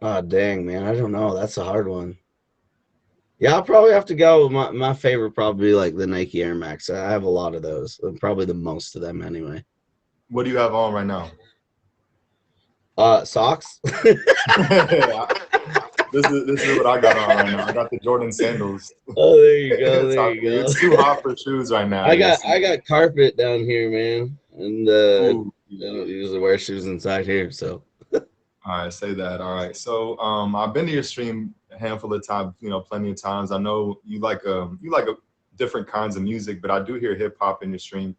Oh dang, man, I don't know. That's a hard one. Yeah, I'll probably have to go with my favorite probably like the Nike Air Max. I have a lot of those. Probably the most of them anyway. What do you have on right now? Socks. This is what I got on right now. I got the Jordan sandals. Oh, there you go. It's There hot you for you. go. It's too hot for shoes right now. I Yeah. got I got carpet down here, man, and Ooh. I don't usually wear shoes inside here, so All right, say that. All right. So I've been to your stream a handful of times, plenty of times. I know you like a different kinds of music, but I do hear hip hop in your stream.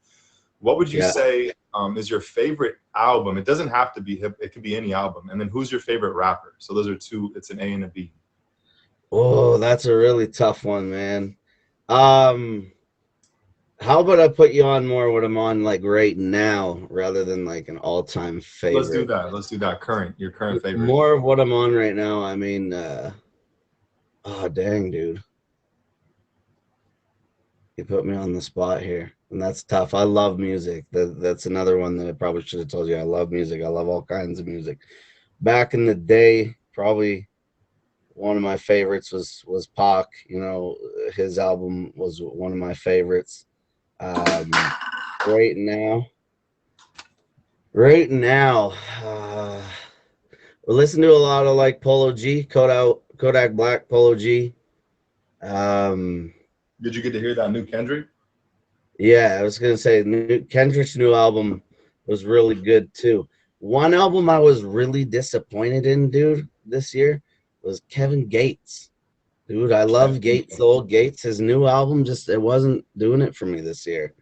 What would you yeah. say is your favorite album? It doesn't have to be hip, it could be any album. And then who's your favorite rapper? So those are two, it's an A and a B. Oh, that's a really tough one, man. Um, how about I put you on more what I'm on like right now rather than like an all-time Let's do favorite. that. Let's do that. Your current favorite. More of what I'm on right now. I mean, oh dang, dude, you put me on the spot here, and that's tough. I love music. That's another one that I probably should have told you. I love music. I love all kinds of music. Back in the day, probably one of my favorites was Pac. You know, his album was one of my favorites. Um, right now, right now, we listen to a lot of like Polo G, Kodak Black, Polo G. Um, Did you get to hear that new Kendrick? yeah, I was gonna say Kendrick's new album was really good too. One album I was really disappointed in, dude, this year was Kevin Gates. Dude, I love Kevin Gates, the old Gates. His new album just it wasn't doing it for me this year.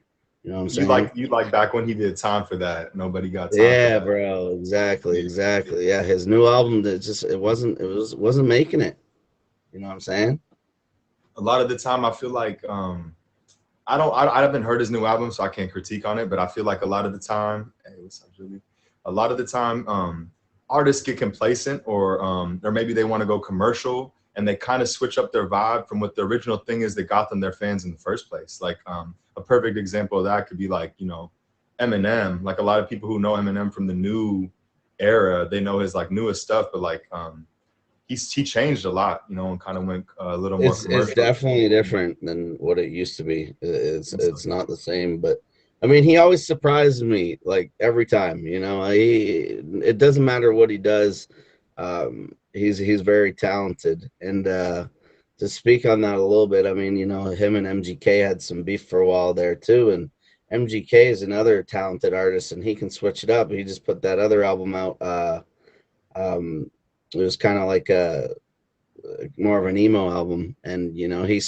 You know what I'm saying? You like back when he did Time for That. Nobody got time for Yeah, that. bro. Exactly, Yeah. exactly. Yeah, his new album that just it wasn't making it. You know what I'm saying? A lot of the time I feel like I haven't heard his new album, so I can't critique on it. But I feel like a lot of the time, hey, what's up, Julie? A lot of the time, artists get complacent, or maybe they want to go commercial, and they kind of switch up their vibe from what the original thing is that got them their fans in the first place. Like a perfect example of that could be like Eminem. Like a lot of people who know Eminem from the new era, they know his like newest stuff, but like he changed a lot, and kind of went a little more It's commercial. definitely different than what it used to be. And so It's not the same, but I mean, he always surprises me like every time. You know, it doesn't matter what he does. He's very talented, and to speak on that a little bit, I mean, you know, him and MGK had some beef for a while there too, and MGK is another talented artist, and he can switch it up. He just put that other album out. Um, it was kind of like a more of an emo album, and you know he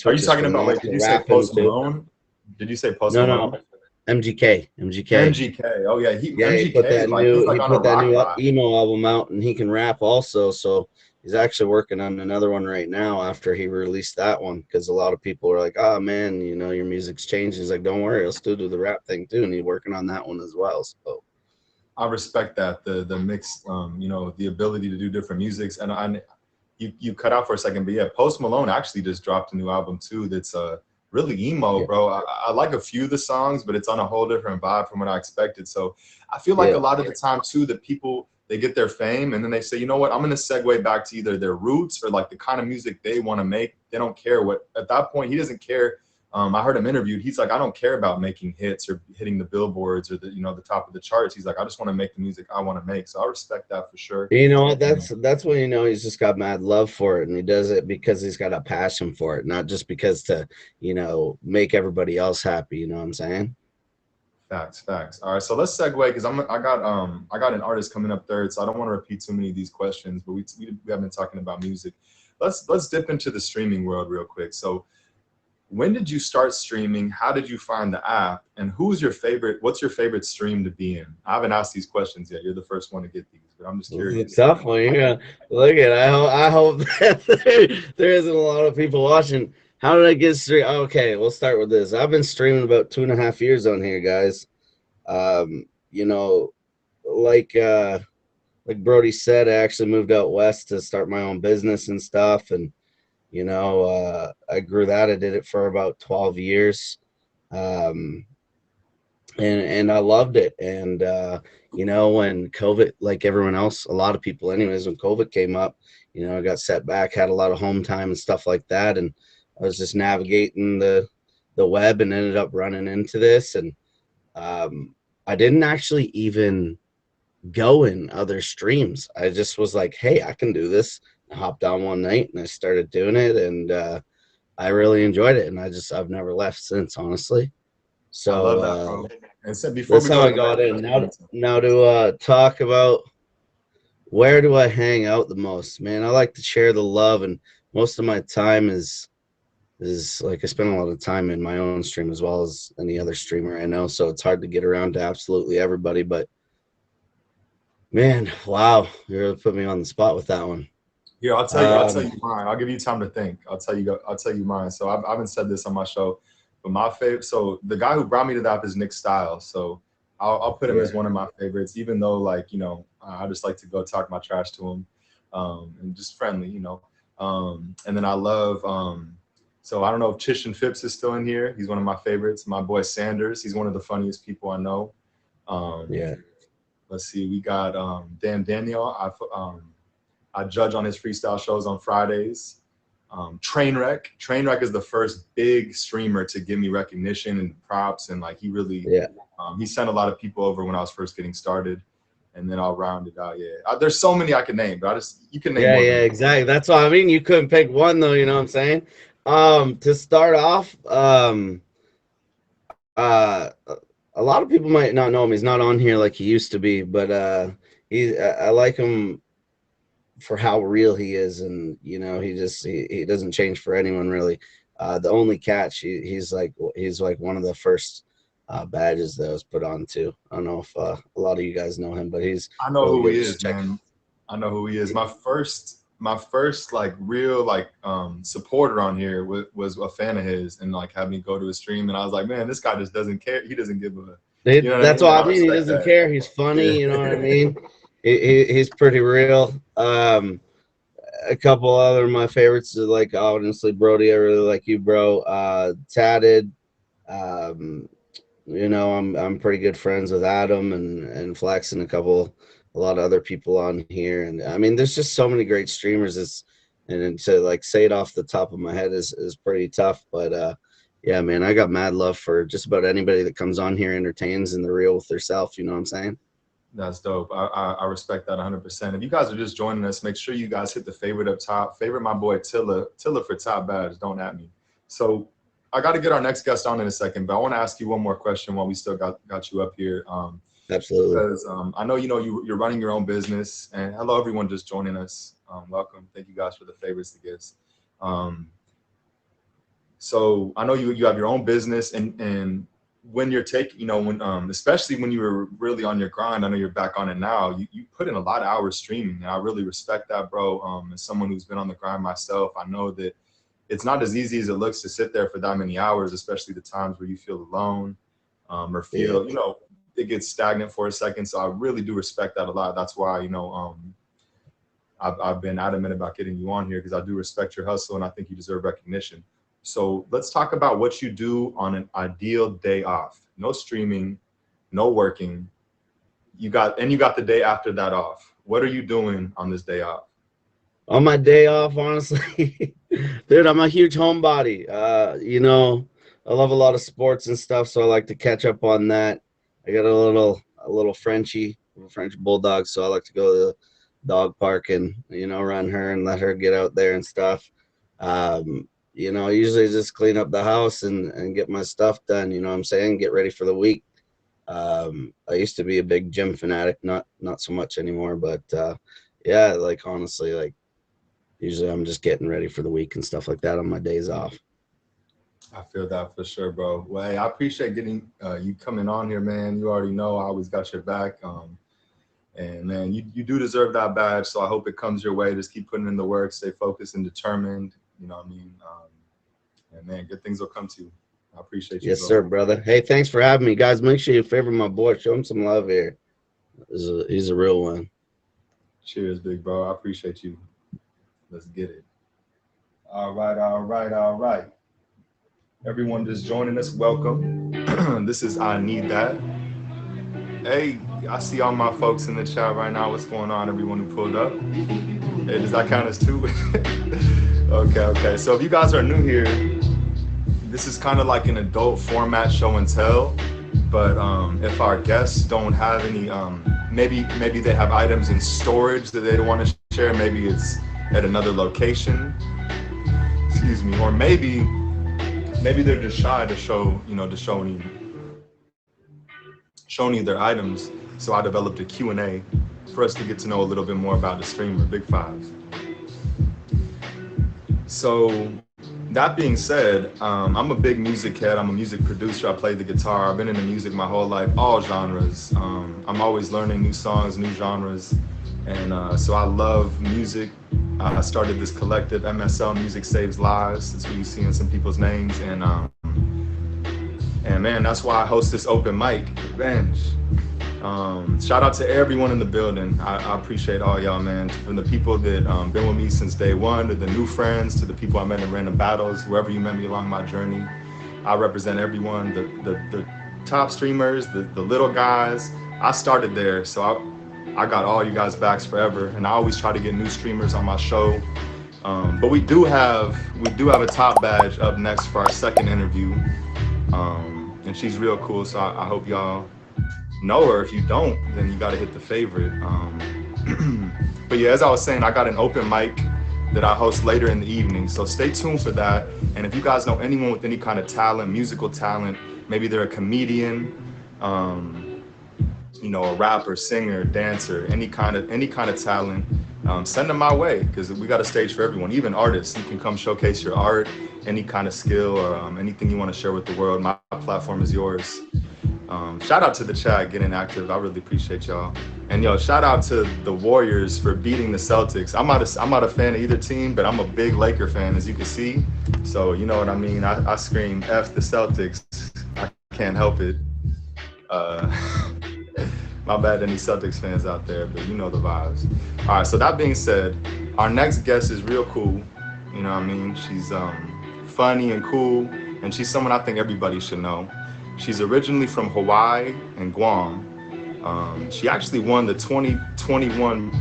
are you switches talking from about, that wait, did to you say rapping Post to Malone? Did you say Post no Malone? no MGK. MGK. Oh yeah, he Yeah, MGK like he's like he on a put that rock new vibe. emo album out, and he can rap also. So he's actually working on another one right now after he released that one because a lot of people are like, "Oh man, you know your music's changed." He's like, "Don't worry, I'll still do the rap thing too," and he's working on that one as well. So I respect that the mix, the ability to do different musics. And you cut out for a second, but yeah, Post Malone actually just dropped a new album too. That's really emo, yeah, bro. I like a few of the songs, but it's on a whole different vibe from what I expected. So I feel like a yeah, lot of the time too that people they get their fame and then they say, you know what, I'm gonna segue back to either their roots or like the kind of music they want to make. They don't care what at that point he doesn't care. I heard him interviewed. He's like, I don't care about making hits or hitting the billboards or the top of the charts. He's like, I just want to make the music I want to make. So I respect that for sure. you know what? Um, That's when you know he's just got mad love for it, and he does it because he's got a passion for it, not just because to make everybody else happy. You know what I'm saying? Facts, facts. All right, so let's segue because I got an artist coming up third, so I don't want to repeat too many of these questions, but we have been talking about music. Let's dip into the streaming world real quick. So when did you start streaming? How did you find the app? And who's your favorite? What's your favorite stream to be in? I haven't asked these questions yet. You're the first one to get these, but I'm just This is a curious. tough one. Yeah, look at. I hope that there isn't a lot of people watching. How did I get stream? Okay, we'll start with this. I've been streaming about 2.5 years on here, guys. You know, like like Brody said, I actually moved out west to start my own business and stuff, and I grew that. I did it for about 12 years. Um, and I loved it. And you know, when COVID, like everyone else, a lot of people, anyways, when COVID came up, you know, I got set back, had a lot of home time and stuff like that, and I was just navigating the web and ended up running into this. And um, I didn't actually even go in other streams. I just was like, hey, I can do this. I hopped on one night and I started doing it, and I really enjoyed it, and I've never left since, honestly. I So love that, bro. And so before that's we how go I to the got next in. question, Now to talk about where do I hang out the most, man. I like to share the love, and most of my time is like I spend a lot of time in my own stream as well as any other streamer I know. So it's hard to get around to absolutely everybody. But man, wow, you really put me on the spot with that one. here I'll tell Um, you mine. I'll give you time to think. I'll tell you mine. So I haven't said this on my show, but my favorite. So the guy who brought me to that is Nick Styles. So I'll put him yeah, as one of my favorites, even though like I just like to go talk my trash to him, and just friendly, and then I love. So I don't know if Chishan Phipps is still in here. He's one of my favorites. My boy Sanders. He's one of the funniest people I know. Um, yeah, let's see. We got Dan Daniel. I judge on his freestyle shows on Fridays. Trainwreck is the first big streamer to give me recognition and props, and like yeah. he sent a lot of people over when I was first getting started, and then I'll round it out. Yeah, there's so many I can name, but you can name Yeah, more than yeah, me. exactly. That's what I mean. You couldn't pick one though, you know what I'm saying? To start off, uh a lot of people might not know him. He's not on here like he used to be, but I like him for how real he is, and you know, he doesn't change for anyone really. The only catch, he's like one of the first badges that was put on too. I don't know if a lot of you guys know him, but he's I know really who good. he Just is, check. man. I know who he is. My first like real like supporter on here was a fan of his and like had me go to his stream and I was like, man, this guy just doesn't care. He doesn't give a, you know what I That's mean? And what I I mean. He respect doesn't that. care. He's Yeah. funny. You know what I mean? He's pretty real. A couple other of my favorites are like honestly Brody. I really like you, bro. Tatted. Um, you know, I'm pretty good friends with Adam and Flex and a lot of other people on here. And I mean, there's just so many great streamers. And to like say it off the top of my head is pretty tough. But yeah, man, I got mad love for just about anybody that comes on here, entertains, and they're real with themselves. You know what I'm saying? That's dope. I respect that 100%. If you guys are just joining us, make sure you guys hit the favorite up top. Favorite my boy Tilla for top badge. Don't at me. So I got to get our next guest on in a second, but I want to ask you one more question while we still got you up here. Absolutely. Because I know you're running your own business. And hello everyone just joining us. Welcome. Thank you guys for the favors, the gifts. Um, so I know you have your own business and when you're taking, when especially when you were really on your grind, I know you're back on it now. You put in a lot of hours streaming, and I really respect that, bro. As someone who's been on the grind myself, I know that it's not as easy as it looks to sit there for that many hours, especially the times where you feel alone, or Yeah. feel it gets stagnant for a second. So I really do respect that a lot. That's why I've been adamant about getting you on here because I do respect your hustle and I think you deserve recognition. So let's talk about what you do on an ideal day off. No streaming, no working. You got the day after that off. What are you doing on this day off? On my day off, honestly, dude, I'm a huge homebody. You know, I love a lot of sports and stuff, so I like to catch up on that. I got a little Frenchie, a French bulldog, so I like to go to the dog park and you know run her and let her get out there and stuff. You know, I usually just clean up the house and get my stuff done. You know what I'm saying? Get ready for the week. I used to be a big gym fanatic, not so much anymore, but yeah, like honestly, like usually I'm just getting ready for the week and stuff like that on my days off. I feel that for sure, bro. Well, hey, I appreciate getting you coming on here, man. You already know I always got your back. And man, you do deserve that badge. So I hope it comes your way. Just keep putting in the work, stay focused and determined. You know what I mean? And man, good things will come to you. I appreciate you, Yes, bro. sir, brother. Hey, thanks for having me, guys. Make sure you favor my boy. Show him some love here. He's a real one. Cheers, big bro. I appreciate you. Let's get it. All right, all right, all right. Everyone just joining us, welcome. This is I Need That. Hey, I see all my folks in the chat right now. What's going on, everyone who pulled up? Hey, does that count as two? Okay. So if you guys are new here, this is kind of like an adult format show and tell. But if our guests don't have any, maybe they have items in storage that they don't want to share. Maybe it's at another location. Excuse me, or maybe they're just shy to show any their items. So I developed a Q&A for us to get to know a little bit more about the streamer, Big Five. So that being said, I'm a big music head. I'm a music producer. I play the guitar. I've been into music my whole life, all genres. I'm always learning new songs, new genres. And so I love music. I started this collective, MSL, Music Saves Lives. That's what you see in some people's names. And man, that's why I host this open mic, Revenge. Shout out to everyone in the building. I appreciate all y'all, man. From the people that been with me since day one, to the new friends, to the people I met in random battles, wherever you met me along my journey. I represent everyone, the top streamers, the little guys. I started there, so I got all you guys' backs forever. And I always try to get new streamers on my show. But we do have a top badge up next for our second interview. And she's real cool, so I hope y'all know her. If you don't, then you got to hit the favorite. But yeah, as I was saying, I got an open mic that I host later in the evening, so stay tuned for that. And if you guys know anyone with any kind of talent, musical talent, maybe they're a comedian, a rapper, singer, dancer, any kind of talent, send them my way, because we got a stage for everyone. Even artists, you can come showcase your art, any kind of skill, or anything you want to share with the world. My platform is yours. Shout out to the chat getting active. I really appreciate y'all. And shout out to the Warriors for beating the Celtics. I'm not a fan of either team, but I'm a big Laker fan, as you can see. So you know what I mean. I scream F the Celtics. I can't help it. My bad, any Celtics fans out there, but you know the vibes. All right, so that being said, our next guest is real cool. You know what I mean? She's funny and cool, and she's someone I think everybody should know. She's originally from Hawaii and Guam. She actually won the 2021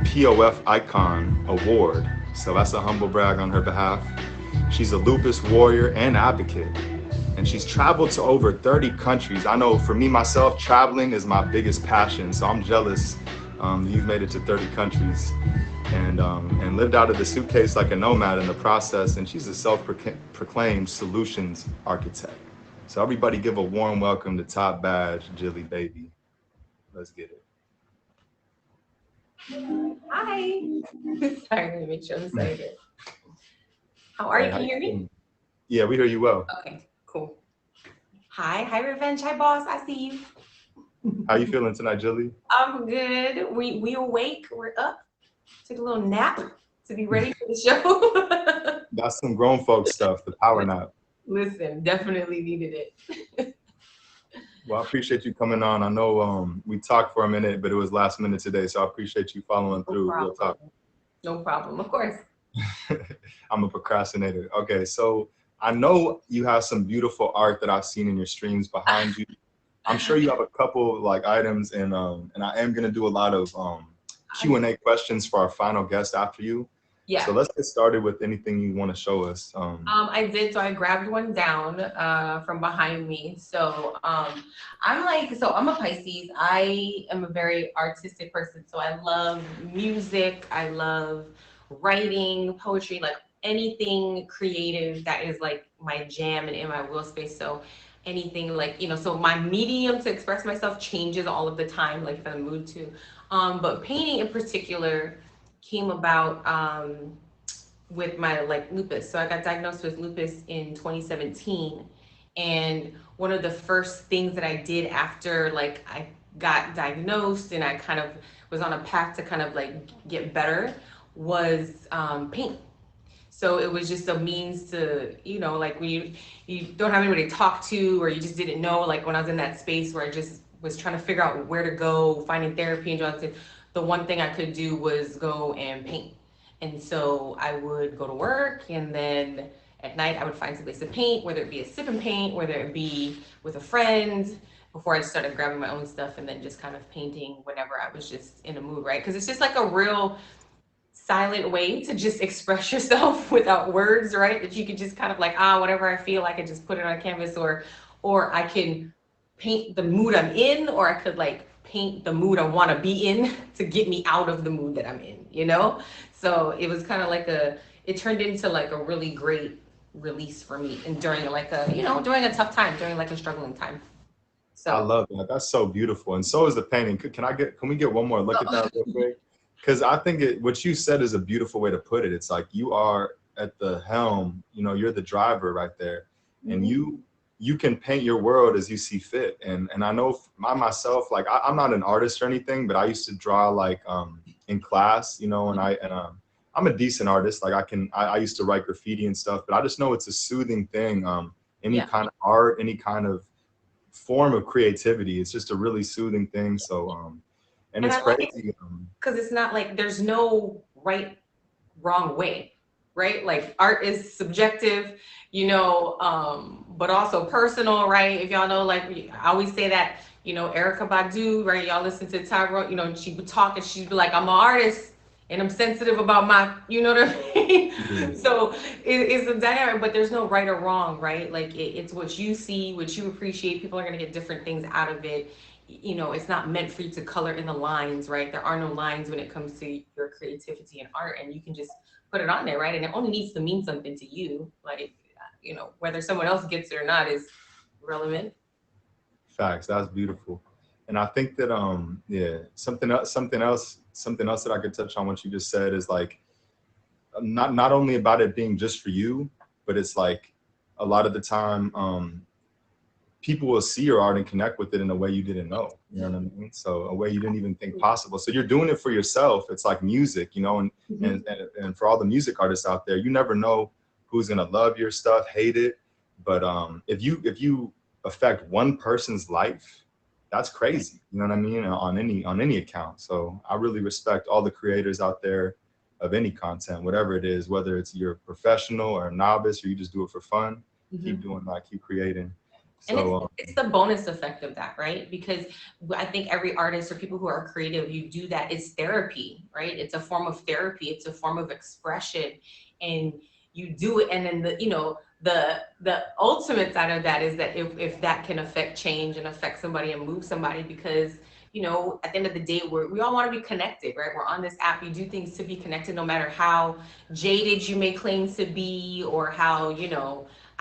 POF Icon Award, so that's a humble brag on her behalf. She's a lupus warrior and advocate, and she's traveled to over 30 countries. I know for me, myself, traveling is my biggest passion, so I'm jealous that you've made it to 30 countries and lived out of the suitcase like a nomad in the process, and she's a self-proclaimed solutions architect. So everybody give a warm welcome to Top Badge, Jilly Baby. Let's get it. Hi. Sorry, let me make sure I'm saying it. How are you? Can you hear me? Yeah, we hear you well. Okay, cool. Hi, Revenge. Hi, boss. I see you. How you feeling tonight, Jilly? I'm good. We awake. We're up. Took a little nap to be ready for the show. That's some grown folk stuff, the power nap. Listen, definitely needed it. Well, I appreciate you coming on. I know we talked for a minute, but it was last minute today, so I appreciate you following through. Real talk. No problem, of course. I'm a procrastinator. Okay, so I know you have some beautiful art that I've seen in your streams behind you. I'm sure you have a couple like items, and I am gonna do a lot of Q&A questions for our final guest after you. Yeah. So let's get started with anything you want to show us. I did. So I grabbed one down from behind me. So I'm a Pisces. I am a very artistic person. So I love music. I love writing, poetry, like anything creative that is like my jam and in my will space. So anything like, so my medium to express myself changes all of the time, like if I'm in the mood to. But painting in particular came about with my lupus. So I got diagnosed with lupus in 2017. And one of the first things that I did after I got diagnosed and I kind of was on a path to kind of get better was paint. So it was just a means to, when you don't have anybody to talk to, or you just didn't know, when I was in that space where I just was trying to figure out where to go, finding therapy and drugs, the one thing I could do was go and paint. And so I would go to work, and then At night, I would find some place to paint, whether it be a sip and paint, whether it be with a friend, before I started grabbing my own stuff and then just kind of painting whenever I was just in a mood, right? Because it's just like a real silent way to just express yourself without words, right? That you could just kind of like, whatever I feel, I could just put it on canvas, or I can paint the mood I'm in, or I could like paint the mood I want to be in to get me out of the mood that I'm in, you know? So it was kind of like it turned into like a really great release for me, and during like during a tough time, during like a struggling time. I So love that. That's so beautiful. And so is the painting. Can we get one more look at that real quick? Because I think what you said is a beautiful way to put it. It's like you are at the helm, you're the driver right there. And you can paint your world as you see fit. And I know myself, like I'm not an artist or anything, but I used to draw like in class, and I'm a decent artist. Like I used to write graffiti and stuff, but I just know it's a soothing thing. Any kind of art, any kind of form of creativity, it's just a really soothing thing. So and it's crazy because it's not like there's no right wrong way, right? Like art is subjective, but also personal, right? If y'all know, like I always say that, Erykah Badu, right? Y'all listen to Tyrone, she would talk and she'd be like, I'm an artist and I'm sensitive about my, you know what I mean? Mm-hmm. So it's a dynamic, but there's no right or wrong, right? Like it's what you see, what you appreciate. People are going to get different things out of it. It's not meant for you to color in the lines, right? There are no lines when it comes to your creativity and art, and you can just put it on there, right? And it only needs to mean something to you. Like, whether someone else gets it or not is relevant. Facts. That's beautiful. And I think that something else that I could touch on what you just said is like not only about it being just for you, but it's like a lot of the time people will see your art and connect with it in a way you didn't know. You know what I mean? So a way you didn't even think possible. So you're doing it for yourself. It's like music, and for all the music artists out there, you never know who's gonna love your stuff, hate it. But if you affect one person's life, that's crazy. You know what I mean? On any account. So I really respect all the creators out there of any content, whatever it is, whether it's you're a professional or a novice or you just do it for fun. Keep doing that, keep creating. So, and it's the bonus effect of that, right? Because I think every artist or people who are creative, you do that. It's therapy, right? It's a form of therapy. It's a form of expression, and you do it. And then the ultimate side of that is that if that can affect change and affect somebody and move somebody, because at the end of the day, we all want to be connected, right? We're on this app. You do things to be connected, no matter how jaded you may claim to be, or how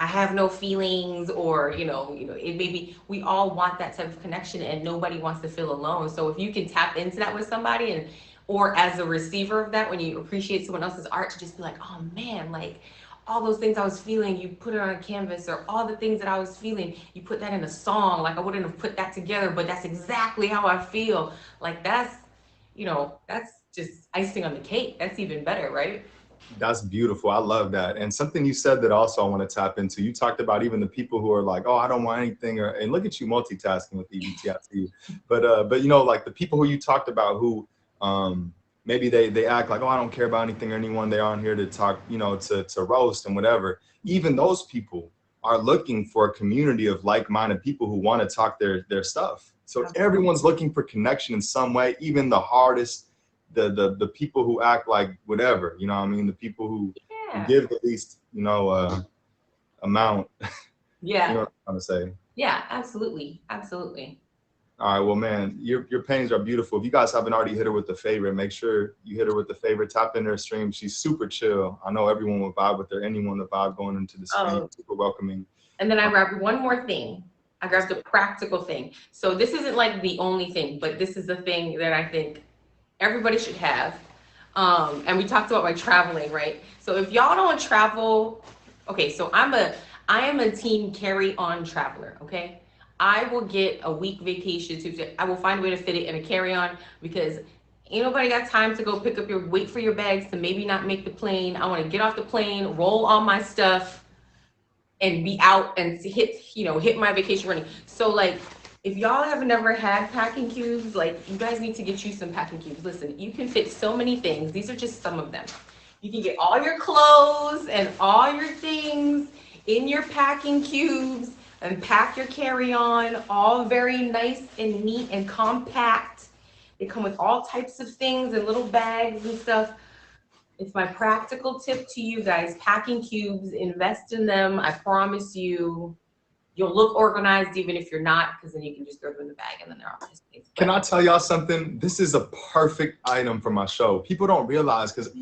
I have no feelings, or it may be, we all want that type of connection, and nobody wants to feel alone. So if you can tap into that with somebody, or as a receiver of that, when you appreciate someone else's art, to just be like, oh man, like all those things I was feeling, you put it on a canvas, or all the things that I was feeling, you put that in a song. Like I wouldn't have put that together, but that's exactly how I feel. Like that's just icing on the cake. That's even better, right? That's beautiful. I love that. And something you said that also I want to tap into, you talked about even the people who are like, oh, I don't want anything, and look at you multitasking with EBTIT. But like the people who you talked about who maybe they act like, oh, I don't care about anything or anyone. They're on here to talk, to roast and whatever. Even those people are looking for a community of like-minded people who want to talk their stuff. So everyone's looking for connection in some way, even the hardest, the people who act like whatever, the people who give the least, amount. Yeah. You know what I'm trying to say? Yeah, absolutely. Absolutely. All right, well, man, your paintings are beautiful. If you guys haven't already hit her with the favorite, make sure you hit her with the favorite. Tap in her stream. She's super chill. I know everyone will vibe with her. Anyone will vibe going into the stream. Super welcoming. And then I grabbed one more thing. I grabbed a practical thing. So this isn't like the only thing, but this is the thing that I think everybody should have. And we talked about my traveling, right? So if y'all don't travel, okay, so I am a team carry-on traveler, okay? I will get a week vacation I will find a way to fit it in a carry-on, because ain't nobody got time to go wait for your bags to maybe not make the plane. I want to get off the plane, roll all my stuff, and be out and hit my vacation running. So like, if y'all have never had packing cubes, like you guys need to get you some packing cubes. Listen, you can fit so many things. These are just some of them. You can get all your clothes and all your things in your packing cubes and pack your carry-on, all very nice and neat and compact. They come with all types of things and little bags and stuff. It's my practical tip to you guys. Packing cubes, invest in them. I promise you, you'll look organized even if you're not, because then you can just throw them in the bag and then they're all just. Can I tell y'all something? This is a perfect item for my show. People don't realize, because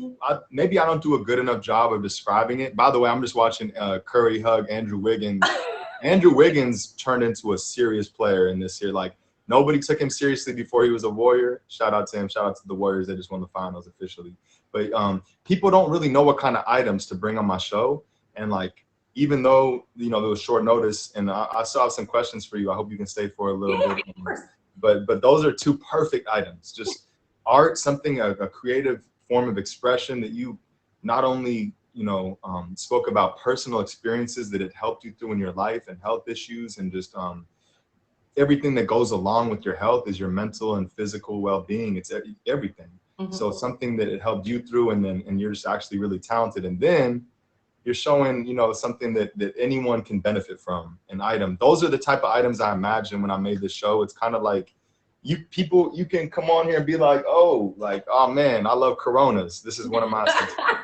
maybe I don't do a good enough job of describing it. By the way, I'm just watching Curry hug Andrew Wiggins. Andrew Wiggins turned into a serious player in this year. Like, nobody took him seriously before he was a Warrior. Shout out to him. Shout out to the Warriors. They just won the finals officially. But people don't really know what kind of items to bring on my show. And like, even though, you know, there was short notice, and I still have some questions for you. I hope you can stay for a little bit. But those are two perfect items. Just art, something, a creative form of expression that you not only, you know, spoke about personal experiences that it helped you through in your life and health issues, and just everything that goes along with your health is your mental and physical well-being. It's everything. Mm-hmm. So something that it helped you through, and you're just actually really talented. And then you're showing, you know, something that anyone can benefit from, an item. Those are the type of items I imagine when I made this show. It's kind of like you can come on here and be like, oh man, I love Coronas. This is one of my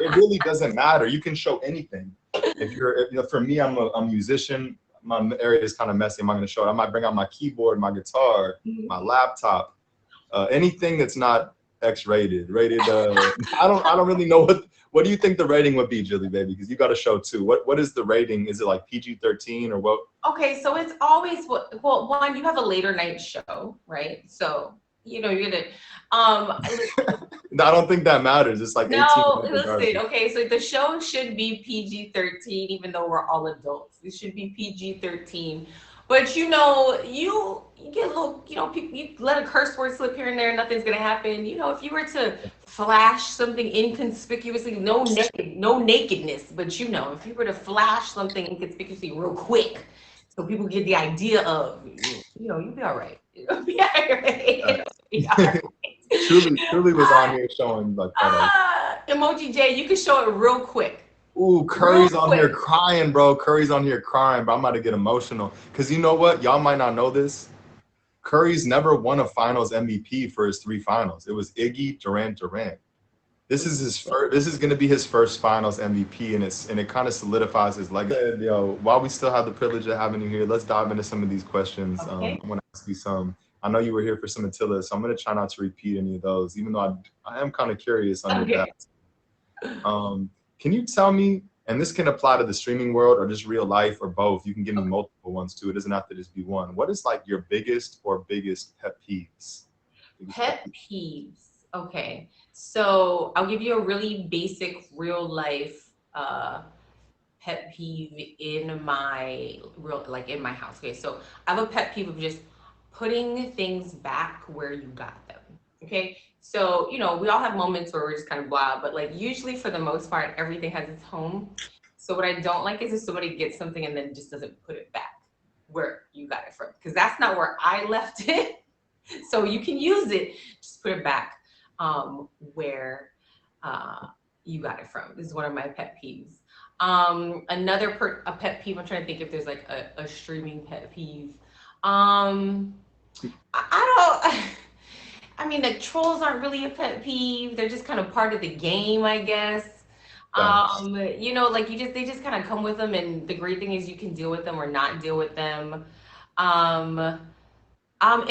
it really doesn't matter. You can show anything. If you know, for me, I'm a musician. My area is kind of messy. I'm not going to show it. I might bring out my keyboard, my guitar, my laptop, anything that's not X-rated. I don't really know what do you think the rating would be, Jilly Baby? Because you got a show too. What is the rating? Is it like PG-13 or what? Okay, so it's always well, one, you have a later night show, right? So you know you're gonna I don't think that matters. It's like 18. No, listen. Okay, so the show should be PG-13, even though we're all adults. It should be PG-13. But you know, you get a little, you know, people, you let a curse word slip here and there, nothing's gonna happen. You know, if you were to flash something inconspicuously, no nakedness, but you know, if you were to flash something inconspicuously real quick, so people get the idea of, you know, you'll be all right. You'll be all right. Truly was on here showing like Emoji J, you can show it real quick. Ooh, Curry's on here crying, bro. Curry's on here crying, but I'm about to get emotional. Because you know what? Y'all might not know this. Curry's never won a finals MVP for his 3 finals. It was Iggy, Durant. This is his first. This is going to be his first finals MVP, and it kind of solidifies his legacy. Yo, while we still have the privilege of having you here, let's dive into some of these questions. Okay. I want to ask you some. I know you were here for some Attila, so I'm going to try not to repeat any of those, even though I am kind of curious on your depth. Can you tell me, and this can apply to the streaming world or just real life or both, you can give me multiple ones too. It doesn't have to just be one. What is like your biggest pet peeves? Pet peeves. Okay. So I'll give you a really basic real life pet peeve in my in my house. Okay. So I have a pet peeve of just putting things back where you got them. Okay. So, you know, we all have moments where we're just kind of blah, but like usually for the most part, everything has its home. So what I don't like is if somebody gets something and then just doesn't put it back where you got it from, because that's not where I left it. So you can use it, just put it back where you got it from. This is one of my pet peeves. Another pet peeve, I'm trying to think if there's like a streaming pet peeve. I mean, the trolls aren't really a pet peeve. They're just kind of part of the game, I guess. You know, like they just kind of come with them. And the great thing is you can deal with them or not deal with them. In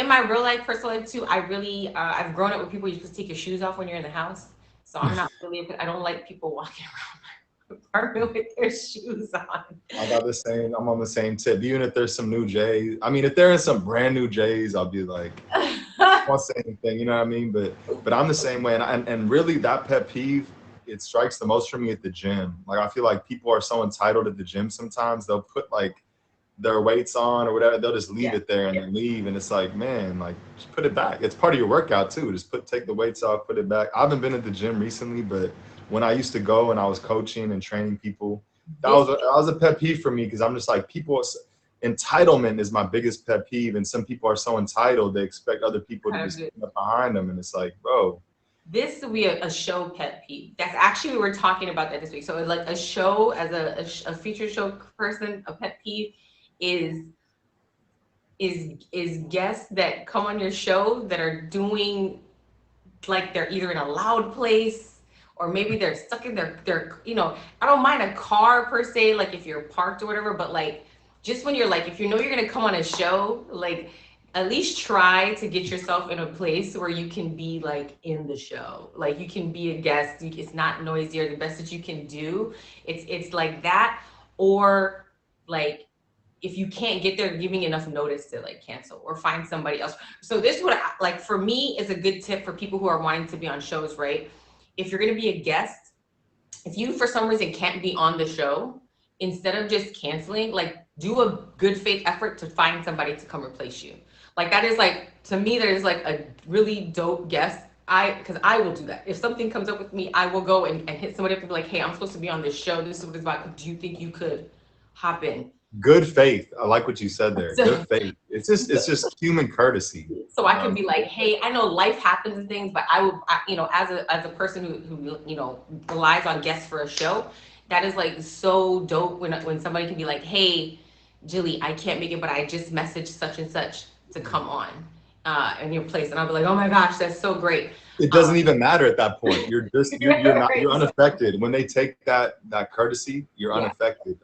my real life, personal life too, I've grown up with people, you just take your shoes off when you're in the house. So I'm not really, I don't like people walking around my apartment with their shoes on. I'm on the same tip. Even if there's some new J's, I mean, if there is some brand new J's, I'll be like, I won't say anything, you know what I mean? But I'm the same way. And really that pet peeve, it strikes the most for me at the gym. Like, I feel like people are so entitled at the gym sometimes. They'll put like their weights on or whatever. They'll just leave it there and then leave. And it's like, man, like, just put it back. It's part of your workout too. Just take the weights off, put it back. I haven't been at the gym recently, but when I used to go and I was coaching and training people, that was a pet peeve for me, because I'm just like, entitlement is my biggest pet peeve. And some people are so entitled, they expect other people to just get up behind them. And it's like, bro, this will be a show pet peeve. That's actually, we were talking about that this week. So like a show, as a feature show person, a pet peeve is guests that come on your show that are doing, like, they're either in a loud place or maybe they're stuck in their I don't mind a car per se, like if you're parked or whatever, but like just when you're like, if you know you're gonna come on a show, like at least try to get yourself in a place where you can be like in the show, like you can be a guest. It's not noisy, or the best that you can do. It's like that, or like if you can't get there, giving enough notice to like cancel or find somebody else. So this is what like for me is a good tip for people who are wanting to be on shows, right? If you're gonna be a guest, if you for some reason can't be on the show, instead of just canceling, like do a good faith effort to find somebody to come replace you. Like that is like, to me, that is like a really dope guest. Because I will do that. If something comes up with me, I will go and hit somebody up and be like, hey, I'm supposed to be on this show. This is what it's about. Do you think you could hop in? Good faith. I like what you said there. So, Good faith. It's just human courtesy. so I can be like, hey, I know life happens and things, but as a person who relies on guests for a show, that is like so dope when somebody can be like, hey, Jilly, I can't make it, but I just messaged such and such to come on in your place, and I'll be like, oh my gosh, that's so great. It doesn't even matter at that point. You're Right. you're unaffected. When they take that courtesy, you're Yeah. unaffected.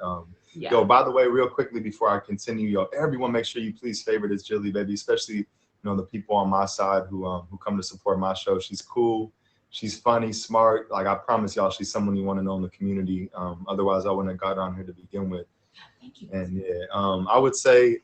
Yeah. Yo, by the way, real quickly before I continue, yo, everyone make sure you please favorite this Jilly baby, especially the people on my side who come to support my show. She's cool, she's funny, smart. Like I promise y'all, she's someone you want to know in the community. Otherwise, I wouldn't have got on here to begin with. Thank you. And yeah, I would say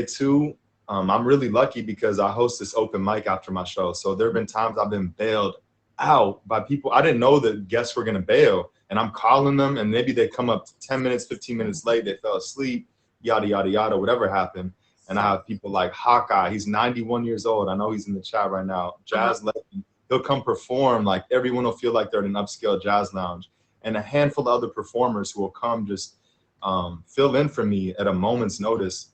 too. I'm really lucky because I host this open mic after my show. So there have been times I've been bailed out by people. I didn't know that guests were gonna bail, and I'm calling them, and maybe they come up 10 minutes, 15 minutes late. They fell asleep, yada yada yada, whatever happened. And I have people like Hawkeye. He's 91 years old. I know he's in the chat right now. Jazz legend. He'll come perform. Like everyone will feel like they're in an upscale jazz lounge, and a handful of other performers who will come just fill in for me at a moment's notice.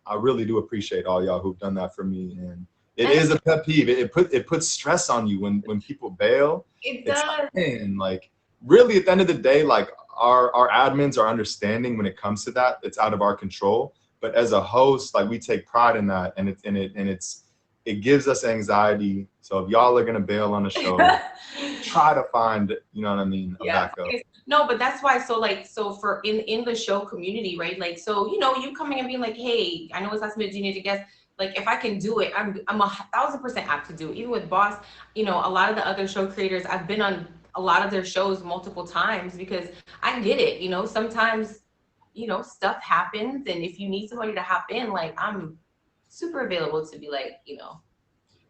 I really do appreciate all y'all who've done that for me, and it is a pet peeve. It puts stress on you when people bail. It does. And like really at the end of the day, like our admins are understanding when it comes to that. It's out of our control. But as a host, like we take pride in that, and it gives us anxiety. So if y'all are gonna bail on a show, try to find, you know what I mean, a backup. No, but that's why. So for in the show community, right? Like, so you coming and being like, hey, I know it's last minute, do you need a guest? Like, if I can do it, I'm 1,000% apt to do it. Even with Boss, a lot of the other show creators, I've been on a lot of their shows multiple times because I get it. Sometimes stuff happens, and if you need somebody to hop in, like I'm super available to be like,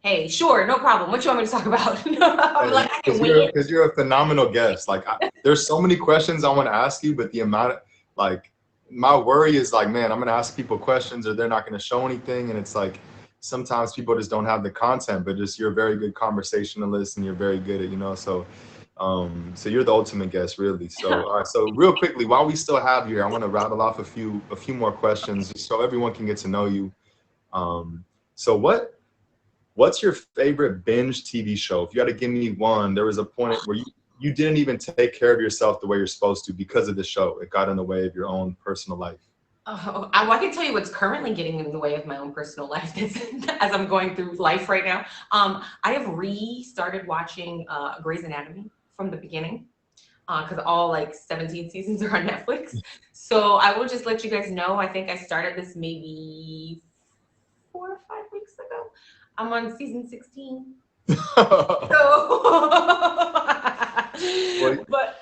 hey, sure, no problem. What you want me to talk about? I'm like, I can wait. Because you're a phenomenal guest. Like, there's so many questions I want to ask you, but the amount of, like, my worry is like, man, I'm going to ask people questions or they're not going to show anything. And it's like, sometimes people just don't have the content, but just you're a very good conversationalist and you're very good at, so you're the ultimate guest, really. So, all right. So real quickly, while we still have you here, I want to rattle off a few more questions just so everyone can get to know you. So what's your favorite binge TV show? If you had to give me one, there was a point where you didn't even take care of yourself the way you're supposed to because of the show. It got in the way of your own personal life. Oh, I can tell you what's currently getting in the way of my own personal life as I'm going through life right now. I have restarted watching Grey's Anatomy from the beginning because all like 17 seasons are on Netflix. So I will just let you guys know. I think I started this maybe 4 or 5 weeks ago. I'm on season 16. But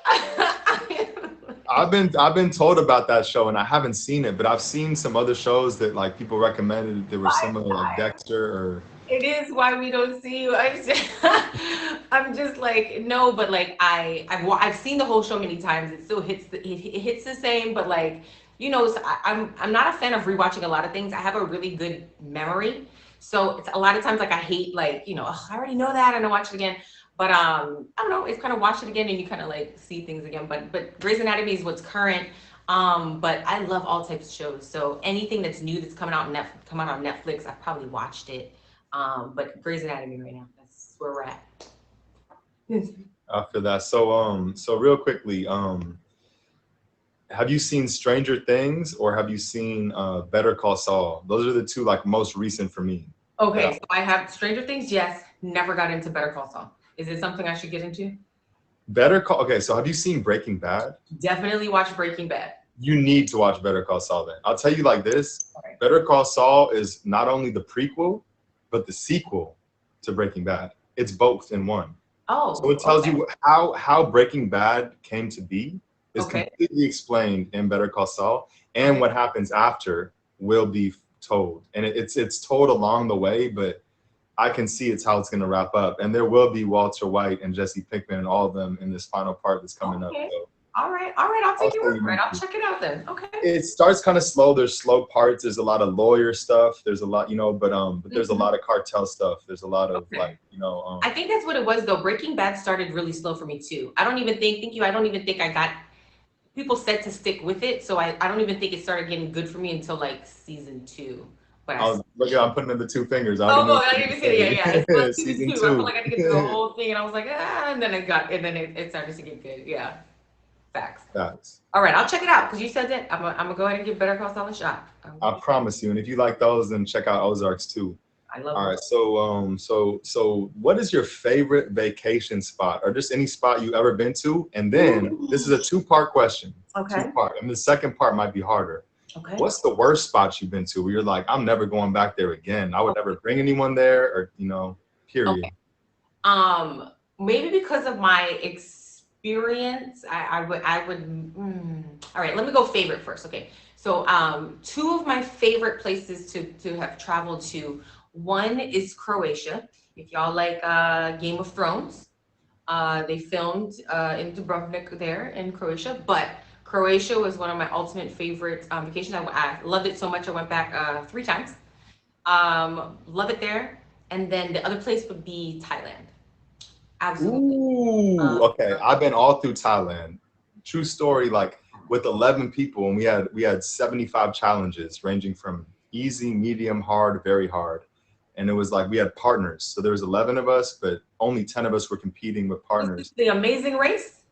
I've been told about that show and I haven't seen it, but I've seen some other shows that like people recommended that were similar, like Dexter or. It is why we don't see you. I'm just like, no, but like I've seen the whole show many times. It still hits it hits the same, but like so I'm not a fan of rewatching a lot of things. I have a really good memory. So it's a lot of times like I hate like, I already know that and I watch it again. But I don't know, it's kind of watch it again and you kind of like see things again. But Grey's Anatomy is what's current. But I love all types of shows. So anything that's new that's coming out on Netflix, I've probably watched it. But Grey's Anatomy right now, that's where we're at. I feel that. So real quickly, have you seen Stranger Things or have you seen Better Call Saul? Those are the two like most recent for me. Okay, so I have Stranger Things, yes. Never got into Better Call Saul. Is it something I should get into? Okay, so have you seen Breaking Bad? Definitely watch Breaking Bad. You need to watch Better Call Saul then. I'll tell you like this. Okay. Better Call Saul is not only the prequel, but the sequel to Breaking Bad. It's both in one. Oh, So it tells you how Breaking Bad came to be is Okay. completely explained in Better Call Saul, and what happens after will be told. And it's told along the way, but I can see it's how it's going to wrap up. And there will be Walter White and Jesse Pinkman and all of them in this final part that's coming up. Okay. So All right. I'll take your tell word you for it. I'll next check it out then. Okay. it starts kind of slow. There's slow parts. There's a lot of lawyer stuff. There's a lot, but there's a lot of cartel stuff. There's a lot of Okay. like. I think that's what it was though. Breaking Bad started really slow for me too. I don't even think, thank you. I don't even think I got, people said to stick with it. So I don't even think it started getting good for me until like season 2. But I'm putting in the 2 fingers. I didn't even see it. Yeah. It's not Season season 2. I feel 2. like I had to get through the whole thing and I was like, and then it started to get good. Yeah. Facts. Facts. All right. I'll check it out because you said that. I'm gonna go ahead and give Better Call Saul a shot. I promise you. And if you like those, then check out Ozarks too. I love All it. right. So what is your favorite vacation spot or just any spot you ever been to? And then this is a 2-part question. Okay. 2-part. And the second part might be harder. Okay. What's the worst spot you've been to where you're like, I'm never going back there again? I would never bring anyone there, or period. Okay. Maybe because of my experience, I would. All right, let me go favorite first. Okay, so 2 of my favorite places to have traveled to. One is Croatia. If y'all like Game of Thrones, they filmed in Dubrovnik there in Croatia, but Croatia was one of my ultimate favorite vacations. I loved it so much. I went back 3 times. Love it there. And then the other place would be Thailand. Absolutely. Ooh, okay. I've been all through Thailand. True story. Like with 11 people, and we had 75 challenges ranging from easy, medium, hard, very hard. And it was like we had partners. So there was 11 of us, but only 10 of us were competing with partners. The Amazing Race?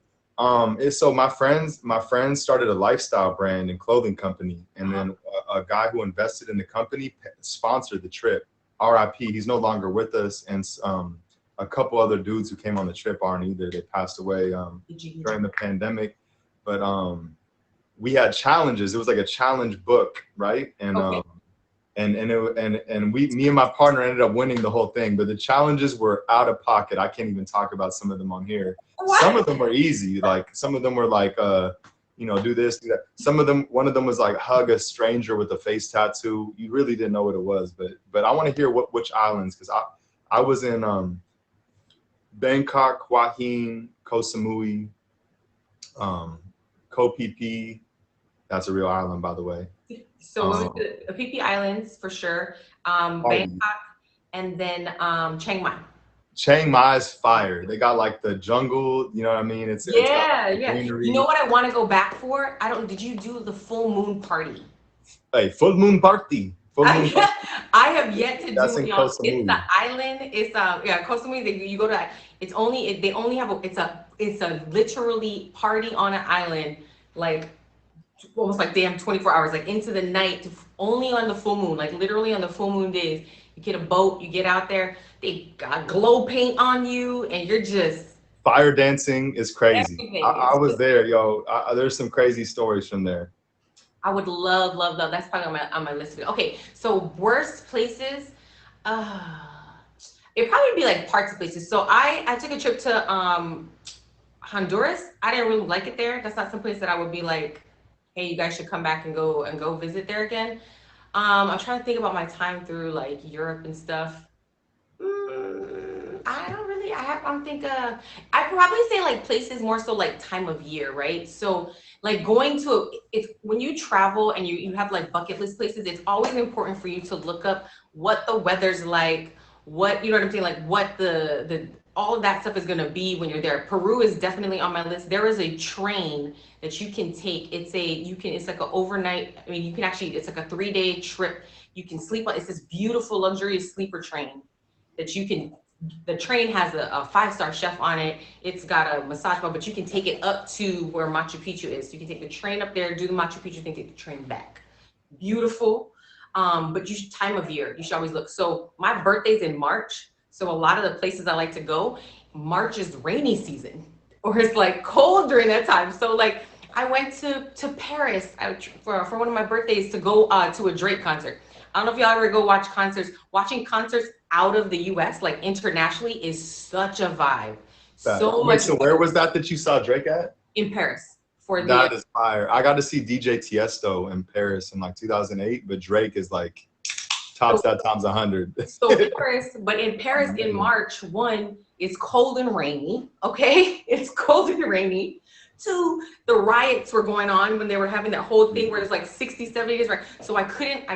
So my friends started a lifestyle brand and clothing company, and then a guy who invested in the company sponsored the trip. RIP, he's no longer with us, and a couple other dudes who came on the trip aren't either. They passed away during the pandemic, but we had challenges. It was like a challenge book, right? And Okay. me and my partner ended up winning the whole thing, but the challenges were out of pocket. I can't even talk about some of them on here. What? Some of them were easy. Like some of them were like, do this, do that. One of them was like hug a stranger with a face tattoo. You really didn't know what it was, but I want to hear which islands, because I was in Bangkok, Hua Hin, Koh Samui, Koh Phi Phi. That's a real island, by the way. So we went to Phi Phi Islands for sure, Bangkok, and then Chiang Mai. Chiang Mai is fire. They got like the jungle, you know what I mean? It's got like greenery. You know what I want to go back for? Did you do the full moon party? Hey, full moon party. Full moon party. I have yet to That's do in it. Koh It's Samui. the island. It's Koh Samui. You go to. They only have it's a literally party on an island, like almost like damn 24 hours, like into the night, only on the full moon, like literally on the full moon days. You get a boat, you get out there, they got glow paint on you, and you're just fire dancing is crazy. Everything. I was there, yo. There's some crazy stories from there. I would love. That's probably on my list. Okay, so worst places. It'd probably be like parts of places. So I took a trip to Honduras. I didn't really like it there. That's not some place that I would be like, hey, you guys should come back and go visit there again. I'm trying to think about my time through like Europe and stuff. I don't really. I'd probably say like places more so like time of year, right? So like it's when you travel and you have like bucket list places, it's always important for you to look up what the weather's like, what, you know what I'm saying, like what the all of that stuff is gonna be when you're there. Peru is definitely on my list. There is a train that you can take. It's like an overnight. I mean, it's like a 3-day trip. You can sleep on. It's this beautiful luxurious sleeper train that you can the train has a 5-star chef on it. It's got a massage bar, but you can take it up to where Machu Picchu is. You can take the train up there, do the Machu Picchu thing, take the train back. Beautiful. But you should, time of year, you should always look. So my birthday's in March. So a lot of the places I like to go, March is rainy season, or it's like cold during that time. So like I went to Paris for one of my birthdays to go to a Drake concert. I don't know if y'all ever go watch concerts. Watching concerts out of the US, like internationally, is such a vibe. So Wait, much so where was that you saw Drake at? in Paris for That the is fire. I got to see DJ Tiesto in Paris in like 2008, but Drake is like tops that times 100. so Paris, but in Paris in March, one, it's cold and rainy. Okay, it's cold and rainy. Two, the riots were going on when they were having that whole thing where it's like 60, 70 days, right? So I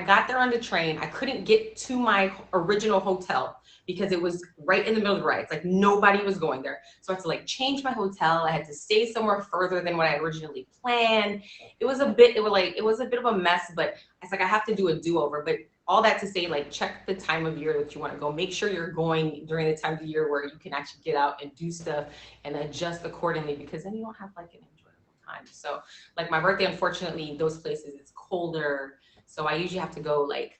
got there on the train. I couldn't get to my original hotel because it was right in the middle of the riots. Like nobody was going there. So I had to like change my hotel. I had to stay somewhere further than what I originally planned. It was a bit of a mess, but it's like I have to do a do-over. But all that to say, like, check the time of year that you want to go. Make sure you're going during the time of the year where you can actually get out and do stuff and adjust accordingly, because then you don't have like an enjoyable time. So like my birthday, unfortunately, those places it's colder. So I usually have to go like,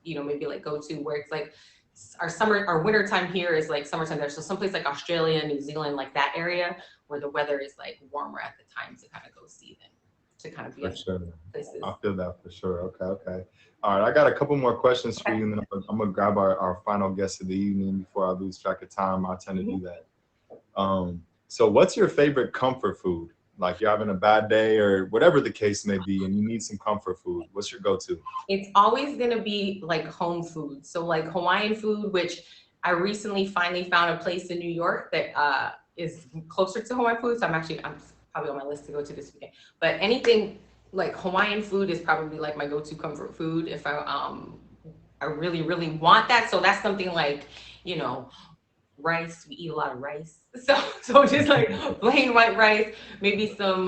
maybe like go to where it's like our winter time here is like summertime there. So someplace like Australia, New Zealand, like that area where the weather is like warmer at the time to kind of go see them, to kind of be For sure. places. I feel that for sure. Okay. All right, I got a couple more questions for you, and then I'm gonna grab our final guest of the evening before I lose track of time. I tend to do that. So what's your favorite comfort food? Like you're having a bad day or whatever the case may be, and you need some comfort food. What's your go-to? It's always gonna be like home food. So like Hawaiian food, which I recently finally found a place in New York that is closer to Hawaiian food. So I'm probably on my list to go to this weekend. But anything like Hawaiian food is probably like my go-to comfort food if I really, really want that. So that's something like, rice. We eat a lot of rice. So just like plain white rice, maybe some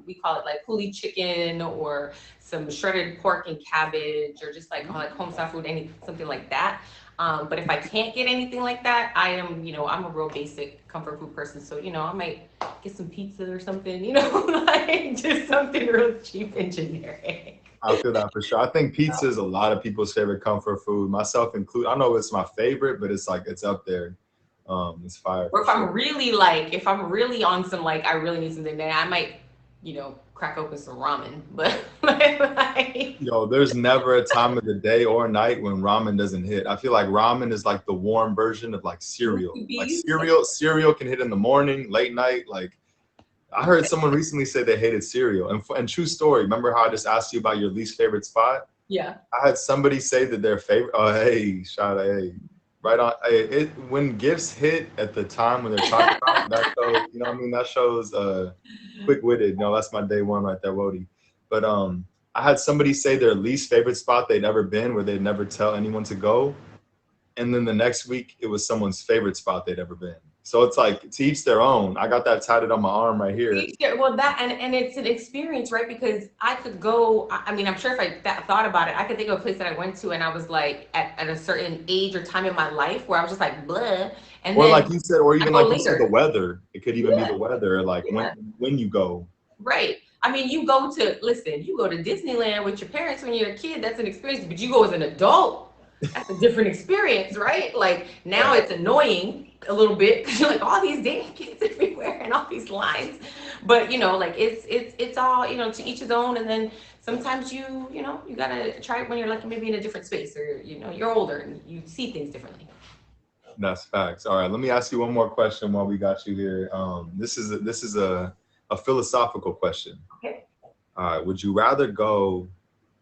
we call it like puli chicken, or some shredded pork and cabbage, or just like home style food, something like that. But if I can't get anything like that, I'm a real basic comfort food person. So, I might get some pizza or something, like just something real cheap and generic. I feel that for sure. I think pizza is a lot of people's favorite comfort food, myself included. I know it's my favorite, but it's up there. It's fire. Or if I'm really on some I really need something, then I might, crack open some ramen. But there's never a time of the day or night when ramen doesn't hit. I feel like ramen is like the warm version of like cereal. Like cereal can hit in the morning, late night. Like I heard someone recently say they hated cereal. And true story, remember how I just asked you about your least favorite spot? Yeah. I had somebody say that their favorite, right on. When gifts hit at the time when they're talking about that shows, that shows quick-witted. That's my day one right there, Wody. But I had somebody say their least favorite spot they'd ever been, where they'd never tell anyone to go. And then the next week, it was someone's favorite spot they'd ever been. So it's like to each their own. I got that tatted on my arm right here. Well, that and it's an experience, right? Because I could go. I'm sure if I thought about it, I could think of a place that I went to, and I was like at a certain age or time in my life where I was just like, bleh. And or then, like you said, or even like you said, later. the weather. It could even be the weather, like when you go. Right. You go to Disneyland with your parents when you're a kid. That's an experience, but you go as an adult. That's a different experience, right? Like now it's annoying a little bit because you're like all these damn kids everywhere and all these lines. But it's all, to each his own. And then sometimes you gotta try it when you're like maybe in a different space, or you're older and you see things differently. That's facts. All right, let me ask you one more question while we got you here. This is a philosophical question. Okay. All right, would you rather go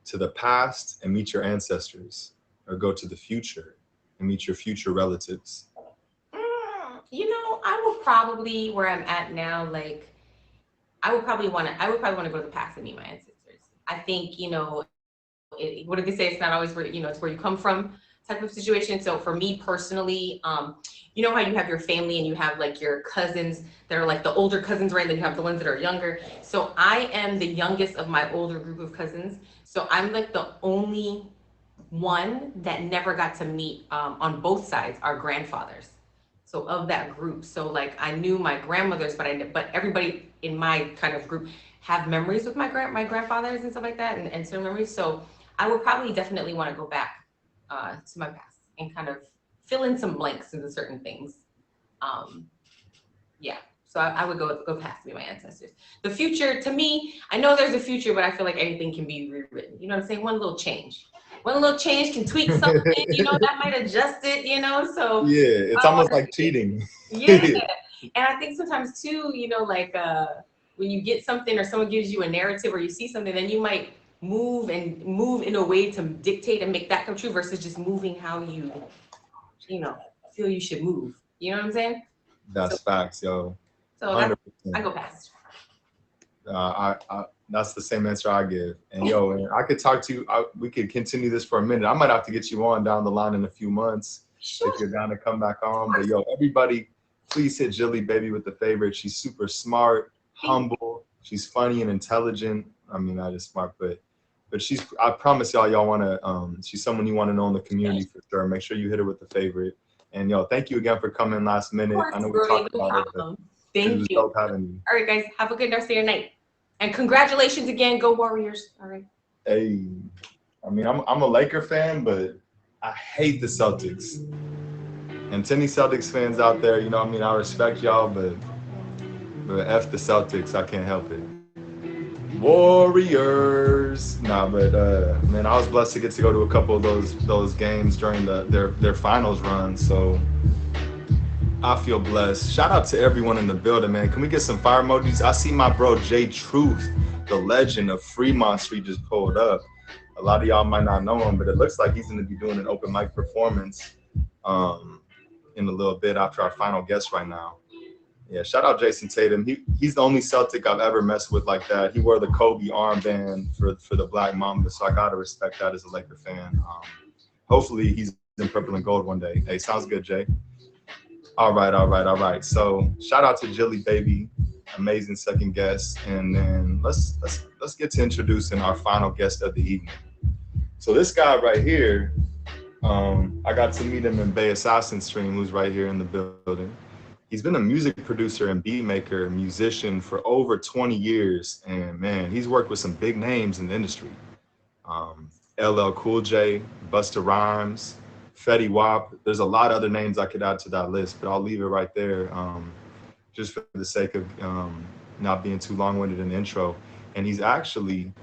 to the past and meet your ancestors, or go to the future and meet your future relatives? I would probably, where I'm at now, like I would probably want to go to the past and meet my ancestors. I think, what do they say? It's not always where, it's where you come from type of situation. So for me personally, how you have your family and you have like your cousins that are like the older cousins, right? And then you have the ones that are younger. So I am the youngest of my older group of cousins. So I'm like the only one that never got to meet on both sides our grandfathers. So of that group, so like I knew my grandmothers, but everybody in my kind of group have memories with my grandfathers and stuff like that, and certain memories. So I would probably definitely want to go back to my past and kind of fill in some blanks into certain things. Um, yeah. So I would go past me, my ancestors. The future, to me, I know there's a future, but I feel like anything can be rewritten. You know what I'm saying? One little change can tweak something. You know, that might adjust it. You know, so Yeah, it's I don't almost wanna like cheating. yeah. And I think sometimes too, you know, like when you get something or someone gives you a narrative or you see something, then you might move in a way to dictate and make that come true versus just moving how you know, feel you should move. You know what I'm saying? So That's facts, yo. so that's I 100%. go past. That's the same answer I give. And yo, and I could talk to you. We could continue this for a minute. I might have to get you on down the line in a few months Sure. if you're down to come back on. But yo, everybody, please hit Jilly Baby with the favorite. She's super smart, humble. She's funny and intelligent. I mean, not as smart, but she's. I promise y'all want to. She's someone you want to know in the community for sure. Make sure you hit her with the favorite. And yo, thank you again for coming last Of minute. course, I know we Brody, talked no about it, but problem. it Thank was you. dope having you. All right, guys, have a good rest of your night. And congratulations again. Go Warriors. All right. Hey, I mean, I'm a Laker fan, but I hate the Celtics. And to any Celtics fans out there, you know what I mean? I respect y'all, but F the Celtics, I can't help it. Warriors. Nah, but man, I was blessed to get to go to a couple of those games during their finals run. So I feel blessed. Shout out to everyone in the building, man. Can we get some fire emojis? I see my bro Jay Truth, the legend of Fremont Street, just pulled up. A lot of y'all might not know him, but it looks like he's going to be doing an open mic performance in a little bit after our final guest right now. Yeah, shout out Jason Tatum. He's the only Celtic I've ever messed with like that. He wore the Kobe armband for the Black Mamba, so I gotta respect that as a Laker fan. Hopefully he's in purple and gold one day. Hey, sounds good, Jay. All right. So shout out to Jilly Baby, amazing second guest, and then let's get to introducing our final guest of the evening. So this guy right here, I got to meet him in Bay Assassin Stream, who's right here in the building. He's been a music producer and beat maker, musician for over 20 years, and man, he's worked with some big names in the industry. LL Cool J, Busta Rhymes, Fetty Wap. There's a lot of other names I could add to that list, but I'll leave it right there just for the sake of not being too long-winded in the intro. And he's actually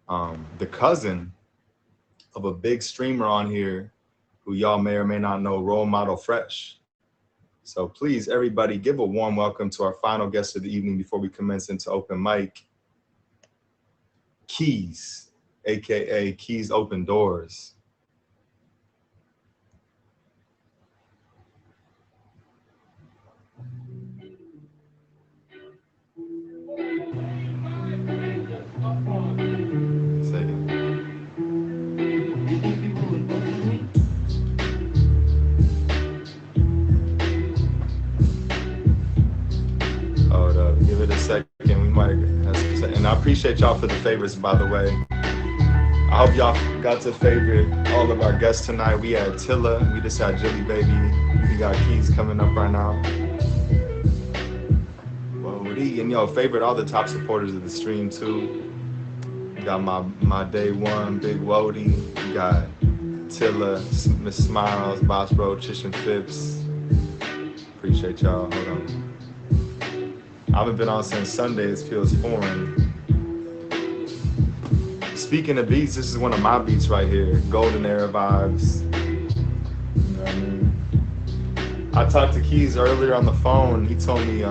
the cousin of a big streamer on here who y'all may or may not know, Role Model Fresh. So please, everybody, give a warm welcome to our final guest of the evening before we commence into open mic, Keys, AKA Keys Open Doors. Hold up, give it a second. We might, and I appreciate y'all for the favorites, by the way. I hope y'all got to favorite all of our guests tonight. We had Tilla, we just had Jilly Baby, we got Keys coming up right now. Wody, and yo, favorite all the top supporters of the stream too. We got my day one, Big Wody. We got Tilla, Miss Smiles, Boss Bro, Chish and Phipps. Appreciate y'all. Hold on. I haven't been on since Sundays, feels foreign. Speaking of beats, this is one of my beats right here, Golden Era Vibes. You know what I mean? I talked to Keys earlier on the phone. He told me,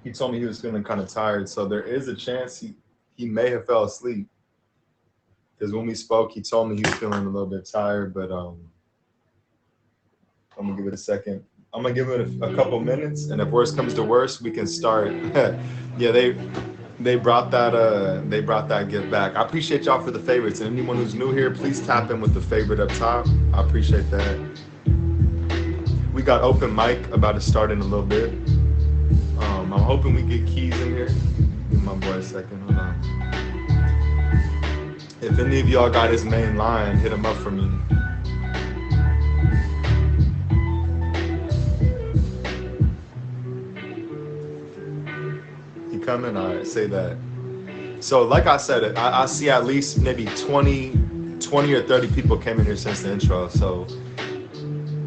he told me he was feeling kind of tired, so there is a chance he may have fell asleep. Because when we spoke, he told me he was feeling a little bit tired, but I'm gonna give it a second. I'm gonna give it a couple minutes, and if worst comes to worst, we can start. Yeah, they brought that gift back. I appreciate y'all for the favorites, and anyone who's new here, please tap in with the favorite up top. I appreciate that. got open mic about to start in a little bit. I'm hoping we get Keys in here. Give my boy a second. Hold on. If any of y'all got his main line, hit him up for me. He coming? All right, say that. So like I said, I see at least maybe 20 or 30 people came in here since the intro. So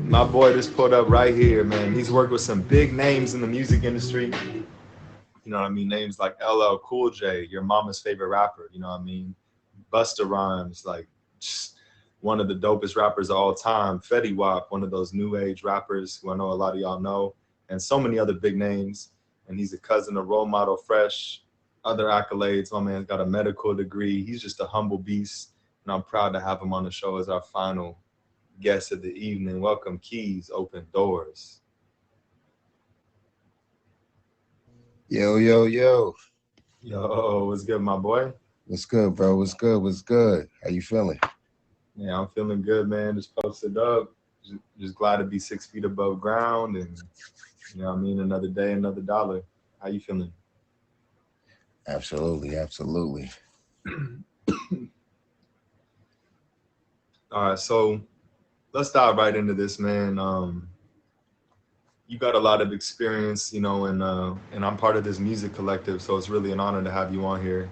my boy just pulled up right here, man. He's worked with some big names in the music industry. You know what I mean? Names like LL Cool J, your mama's favorite rapper. You know what I mean? Busta Rhymes, like just one of the dopest rappers of all time. Fetty Wap, one of those new age rappers who I know a lot of y'all know, and so many other big names. And he's a cousin of Role Model Fresh, other accolades. My man's got a medical degree. He's just a humble beast, and I'm proud to have him on the show as our final guest of the evening. Welcome, Keys, Open Doors. Yo, yo, yo. Yo, what's good, my boy? What's good, bro? What's good? What's good? How you feeling? Yeah, I'm feeling good, man. Just posted up. Just glad to be 6 feet above ground, and you know what I mean, another day, another dollar. How you feeling? Absolutely, absolutely. All right, so let's dive right into this, man. You got a lot of experience, you know, and I'm part of this music collective, so it's really an honor to have you on here.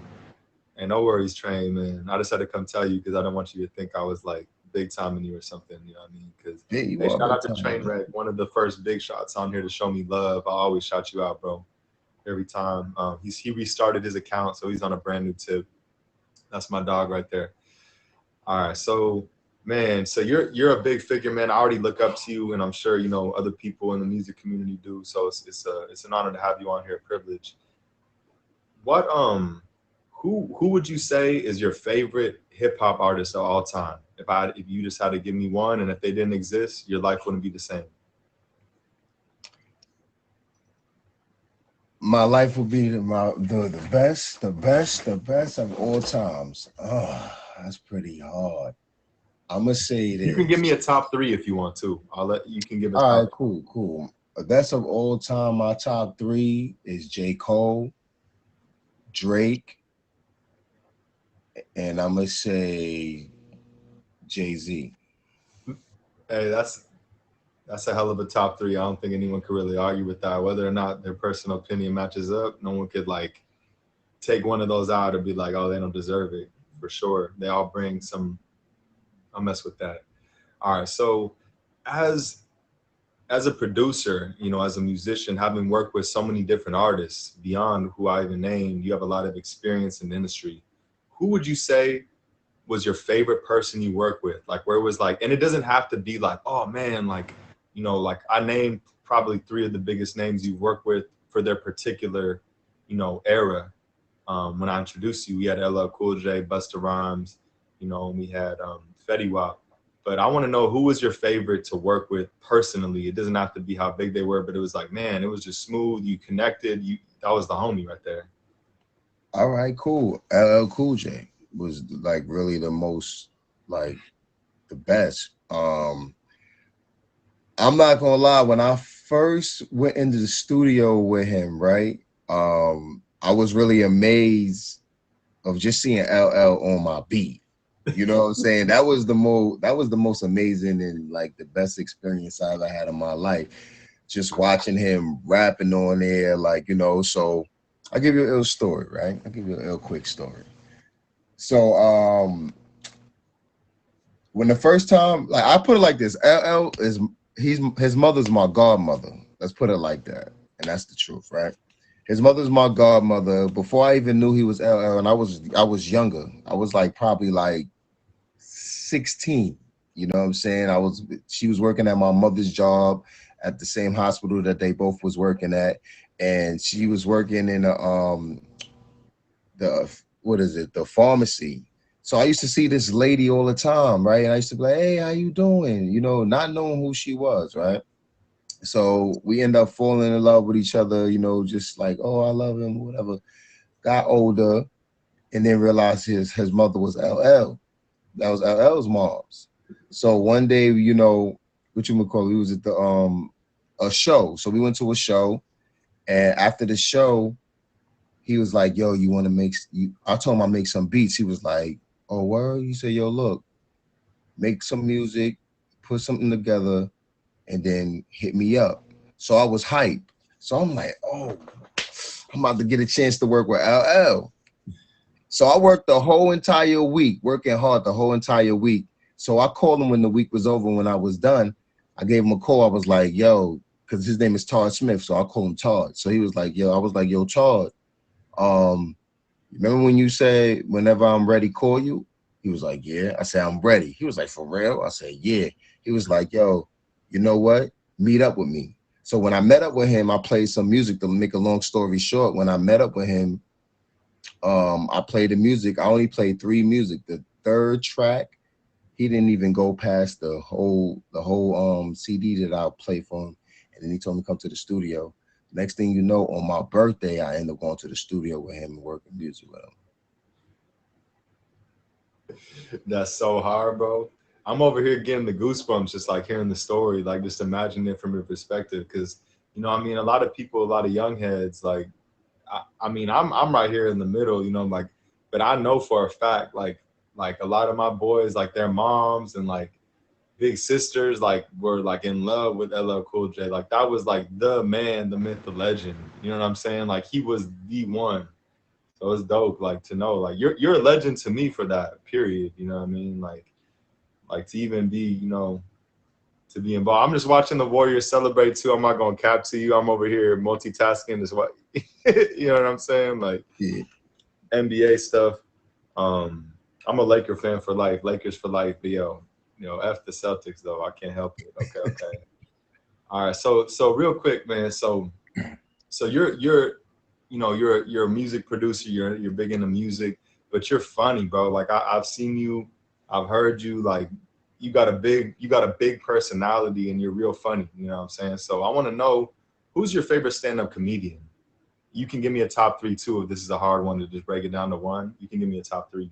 And no worries, Train, man. I just had to come tell you because I don't want you to think I was like big timing you or something, you know what I mean? Because Yeah, you hey, are shout out big to time. Trainwreck, one of the first big shots on here to show me love. I always shout you out, bro. Every time. He restarted his account, so he's on a brand new tip. That's my dog right there. All right, so man, so you're a big figure, man. I already look up to you, and I'm sure you know other people in the music community do. So it's an honor to have you on here, a privilege. What who would you say is your favorite hip hop artist of all time? If you just had to give me one, and if they didn't exist, your life wouldn't be the same. My life will be the best of all times. Oh, that's pretty hard. I'm gonna say this. You can give me a top 3 if you want to. I'll let you can give a All top. right, cool. That's of all time. My top 3 is J. Cole, Drake, and I'm gonna say Jay-Z. Hey, that's a hell of a top 3. I don't think anyone could really argue with that. Whether or not their personal opinion matches up, no one could like take one of those out and be like, oh, they don't deserve it. For sure. They all bring some. I'll mess with that. All right. So as a producer, you know, as a musician, having worked with so many different artists beyond who I even named, you have a lot of experience in the industry. Who would you say was your favorite person you work with? Like where it was like, and it doesn't have to be like, oh man, like, you know, like I named probably 3 of the biggest names you've worked with for their particular, you know, era. When I introduced you, we had LL Cool J, Busta Rhymes, you know, and we had Fetty Wap. But I want to know who was your favorite to work with personally. It doesn't have to be how big they were, but it was like, man, it was just smooth. You connected. That was the homie right there. All right, cool. LL Cool J was like really the most, like the best. I'm not gonna lie, when I first went into the studio with him, right? I was really amazed of just seeing LL on my beat. You know what I'm saying? That was the most amazing and like the best experience I ever had in my life. Just watching him rapping on there, like, you know, so I'll give you an ill story, right? I'll give you an ill quick story. So when the first time, like I put it like this, LL is his mother's my godmother. Let's put it like that. And that's the truth, right? His mother's my godmother. Before I even knew he was LL, and I was younger. I was like probably like 16. You know what I'm saying? She was working at my mother's job at the same hospital that they both was working at. And she was working in the pharmacy. So I used to see this lady all the time, right? And I used to be like, hey, how you doing? You know, not knowing who she was, right? So we end up falling in love with each other, you know, just like, oh, I love him, whatever. Got older and then realized his mother was LL. That was LL's mom's. So one day, you know, we was at a show. So we went to a show, and after the show, he was like, "Yo, you want to make?" I told him I make some beats. He was like, "Oh, word?" He said, "Yo, look, make some music, put something together, and then hit me up." So I was hyped. So I'm like, "Oh, I'm about to get a chance to work with LL." So I worked the whole entire week, working hard the whole entire week. So I called him when the week was over. When I was done, I gave him a call. I was like, "Yo," because his name is Todd Smith, so I call him Todd. So he was like, "Yo," I was like, "Yo, Todd, remember when you said whenever I'm ready, call you?" He was like, "Yeah." I said, "I'm ready." He was like, "For real?" I said, "Yeah." He was like, "Yo, you know what? Meet up with me." So when I met up with him, I played some music. To make a long story short, when I met up with him, I played the music. I only played 3 music. The third track, he didn't even go past the whole CD that I'll play for him. And then he told me to come to the studio. Next thing you know, on my birthday, I ended up going to the studio with him and working music with him. That's so hard, bro. I'm over here getting the goosebumps just like hearing the story, like just imagine it from your perspective. Cause you know, I mean, a lot of people, a lot of young heads, like I mean, I'm right here in the middle, you know, like, but I know for a fact, like a lot of my boys, like their moms and like big sisters, like were like in love with LL Cool J. Like that was like the man, the myth, the legend. You know what I'm saying? Like he was the one. So it's dope, like to know, like you're a legend to me for that. Period. You know what I mean? Like to even be, you know, to be involved. I'm just watching the Warriors celebrate too. I'm not gonna cap to you. I'm over here multitasking as well. You know what I'm saying? Like Yeah. NBA stuff. I'm a Laker fan for life, Lakers for life. But yo, you know, F the Celtics though. I can't help it. Okay. All right. So real quick, man. So you're you know, you're a music producer. You're big into music, but you're funny, bro. Like I've seen you, I've heard you. Like you got a big personality, and you're real funny. You know what I'm saying? So I want to know, who's your favorite stand-up comedian? You can give me a top 3 too. If this is a hard one to just break it down to one, you can give me a top 3.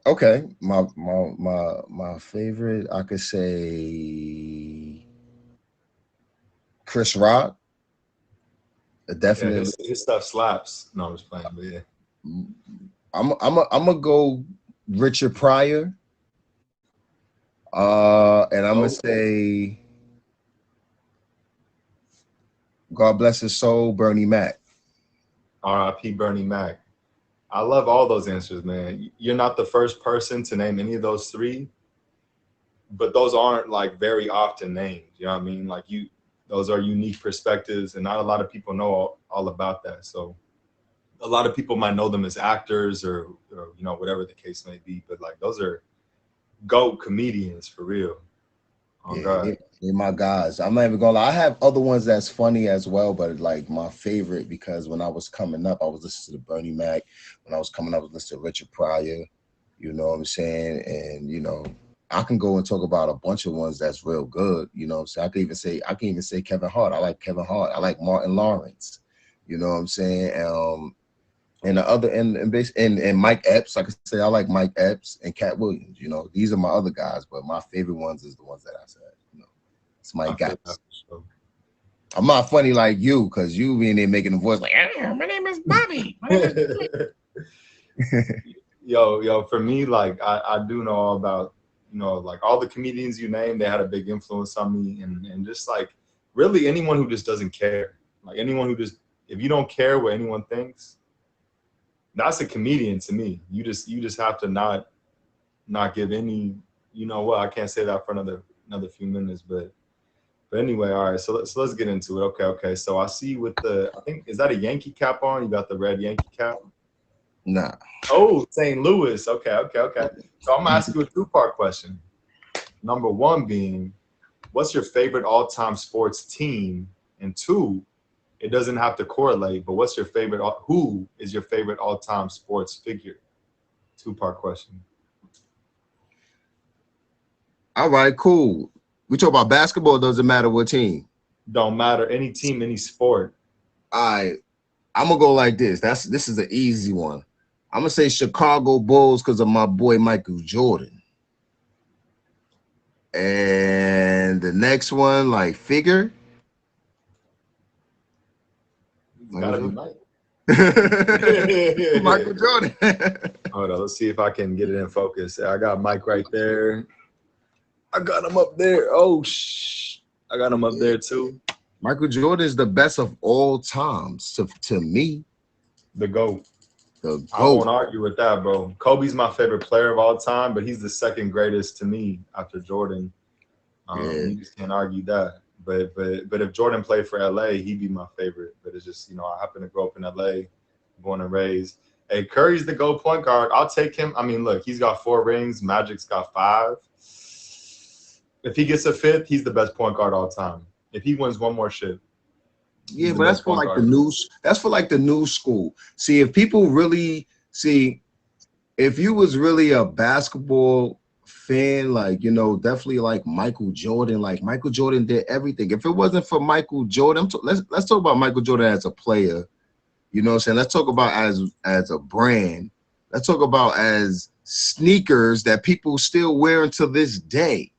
Okay. My favorite, I could say Chris Rock. Yeah, Definitely. his stuff slaps. No, I'm just playing, but yeah. I'm gonna go Richard Pryor. And I'm gonna say, God bless his soul, Bernie Mac. R.I.P. Bernie Mac. I love all those answers, man. You're not the first person to name any of those 3, but those aren't like very often named. You know what I mean? Like those are unique perspectives, and not a lot of people know all about that. So a lot of people might know them as actors or you know, whatever the case may be, but like those are GOAT comedians for real. Oh Yeah, God. they're my guys. I'm not even gonna lie. I have other ones that's funny as well, but like my favorite, because when I was coming up, I was listening to Bernie Mac. When I was coming up, I was listening to Richard Pryor. You know what I'm saying? And you know, I can go and talk about a bunch of ones that's real good. You know what I'm saying? I can even say Kevin Hart. I like Kevin Hart. I like Martin Lawrence. You know what I'm saying? And the other and Mike Epps, like I said, I like Mike Epps and Cat Williams. You know, these are my other guys, but my favorite ones is the ones that I said. You know, it's my guys. Sure. I'm not funny like you, because you being there making the voice like, my name is Bobby. Yo, for me, like I do know all about, you know, like all the comedians you named, they had a big influence on me, and just like really anyone who just doesn't care, like anyone who just, if you don't care what anyone thinks, that's a comedian to me. You just have to not give any, you know what, I can't say that for another few minutes, but anyway, all right, so let's get into it. Okay. So I see with I think, is that a Yankee cap on? You got the red Yankee cap? Nah. Oh, St. Louis. Okay. So I'm gonna ask you a 2-part question. Number 1 being, what's your favorite all-time sports team? And 2, it doesn't have to correlate, but who is your favorite all-time sports figure? 2-part question. All right, cool. We talk about basketball. Doesn't matter what team. Don't matter, any team, any sport. All right, I'm gonna go like this. This is an easy one. I'm gonna say Chicago Bulls because of my boy Michael Jordan. And the next one, like figure. It's gotta be Mike. Michael Jordan. Hold on, let's see if I can get it in focus. I got Mike right there. I got him up there. Oh, I got him up there too. Michael Jordan is the best of all times to me. The GOAT. The I won't GOAT. argue with that, bro. Kobe's my favorite player of all time, but he's the second greatest to me after Jordan. You just can't argue that. But if Jordan played for LA, he'd be my favorite. But it's just, I happen to grow up in LA, born and raised. Hey, Curry's the GOAT point guard. I'll take him. I mean, look, he's got 4 rings. Magic's got 5. If he gets a 5th, he's the best point guard all time. If he wins one more shit. Yeah, but that's for like the news. That's for like the new school. See, if people really if you was really a basketball fan, like, definitely like Michael Jordan. Like Michael Jordan did everything. If it wasn't for Michael Jordan, let's talk about Michael Jordan as a player. You know what I'm saying? Let's talk about as a brand. Let's talk about as sneakers that people still wear until this day.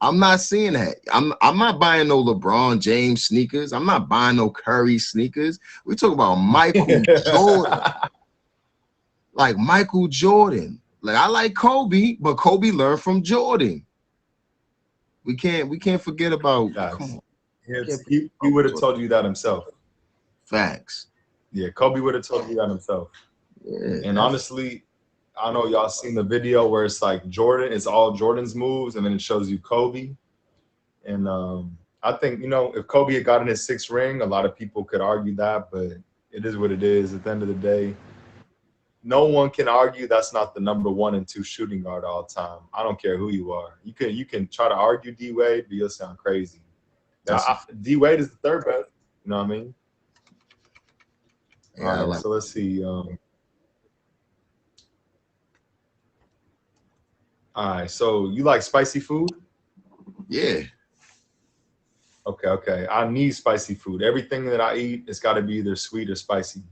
I'm not seeing that. I'm not buying no LeBron James sneakers. I'm not buying no Curry sneakers. We talk about Michael Jordan. Like Michael Jordan. Like I like Kobe, but Kobe learned from Jordan. We can't forget about. Come on. He would have told you that himself. Facts. Yeah, Kobe would have told you that himself. Yeah, and honestly, I know y'all seen the video where it's like Jordan, it's all Jordan's moves, and then it shows you Kobe. And I think, if Kobe had gotten his 6th ring, a lot of people could argue that, but it is what it is. At the end of the day, no one can argue that's not the number 1 and 2 shooting guard all time. I don't care who you are. You can try to argue D Wade, but you'll sound crazy. D Wade is the 3rd best. You know what I mean? Yeah, all right, so let's see. All right, so you like spicy food? Yeah. Okay. I need spicy food. Everything that I eat, it's got to be either sweet or spicy.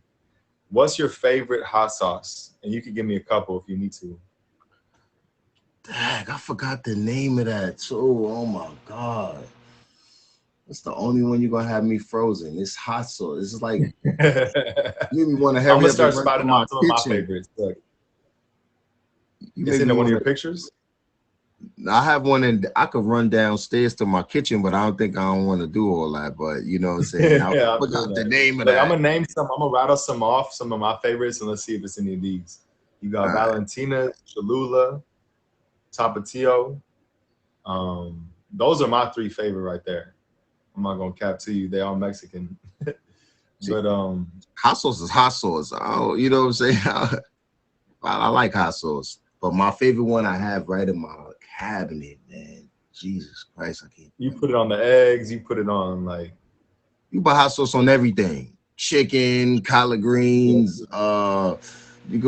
What's your favorite hot sauce? And you can give me a couple if you need to. Dang, I forgot the name of that too. Oh my God. That's the only one you're gonna have me frozen. It's hot sauce. It's like you want to have. I'm gonna start spouting out some of my favorites. Look. Is it in one of your pictures? I have one, and I could run downstairs to my kitchen, but I don't want to do all that. But you know what I'm saying? I forgot the name of that. I'm gonna name some. I'm gonna rattle some off, some of my favorites, and let's see if it's any of these. You got Valentina, Cholula, Tapatio. Those are my 3 favorite right there. I'm not gonna cap to you. They all Mexican. But hot sauce is hot sauce. Oh, you know what I'm saying? I like hot sauce. But my favorite one I have right in my cabinet, man. Jesus Christ, I can't. You put it on the eggs. You put it on like. You put hot sauce on everything. Chicken, collard greens. You could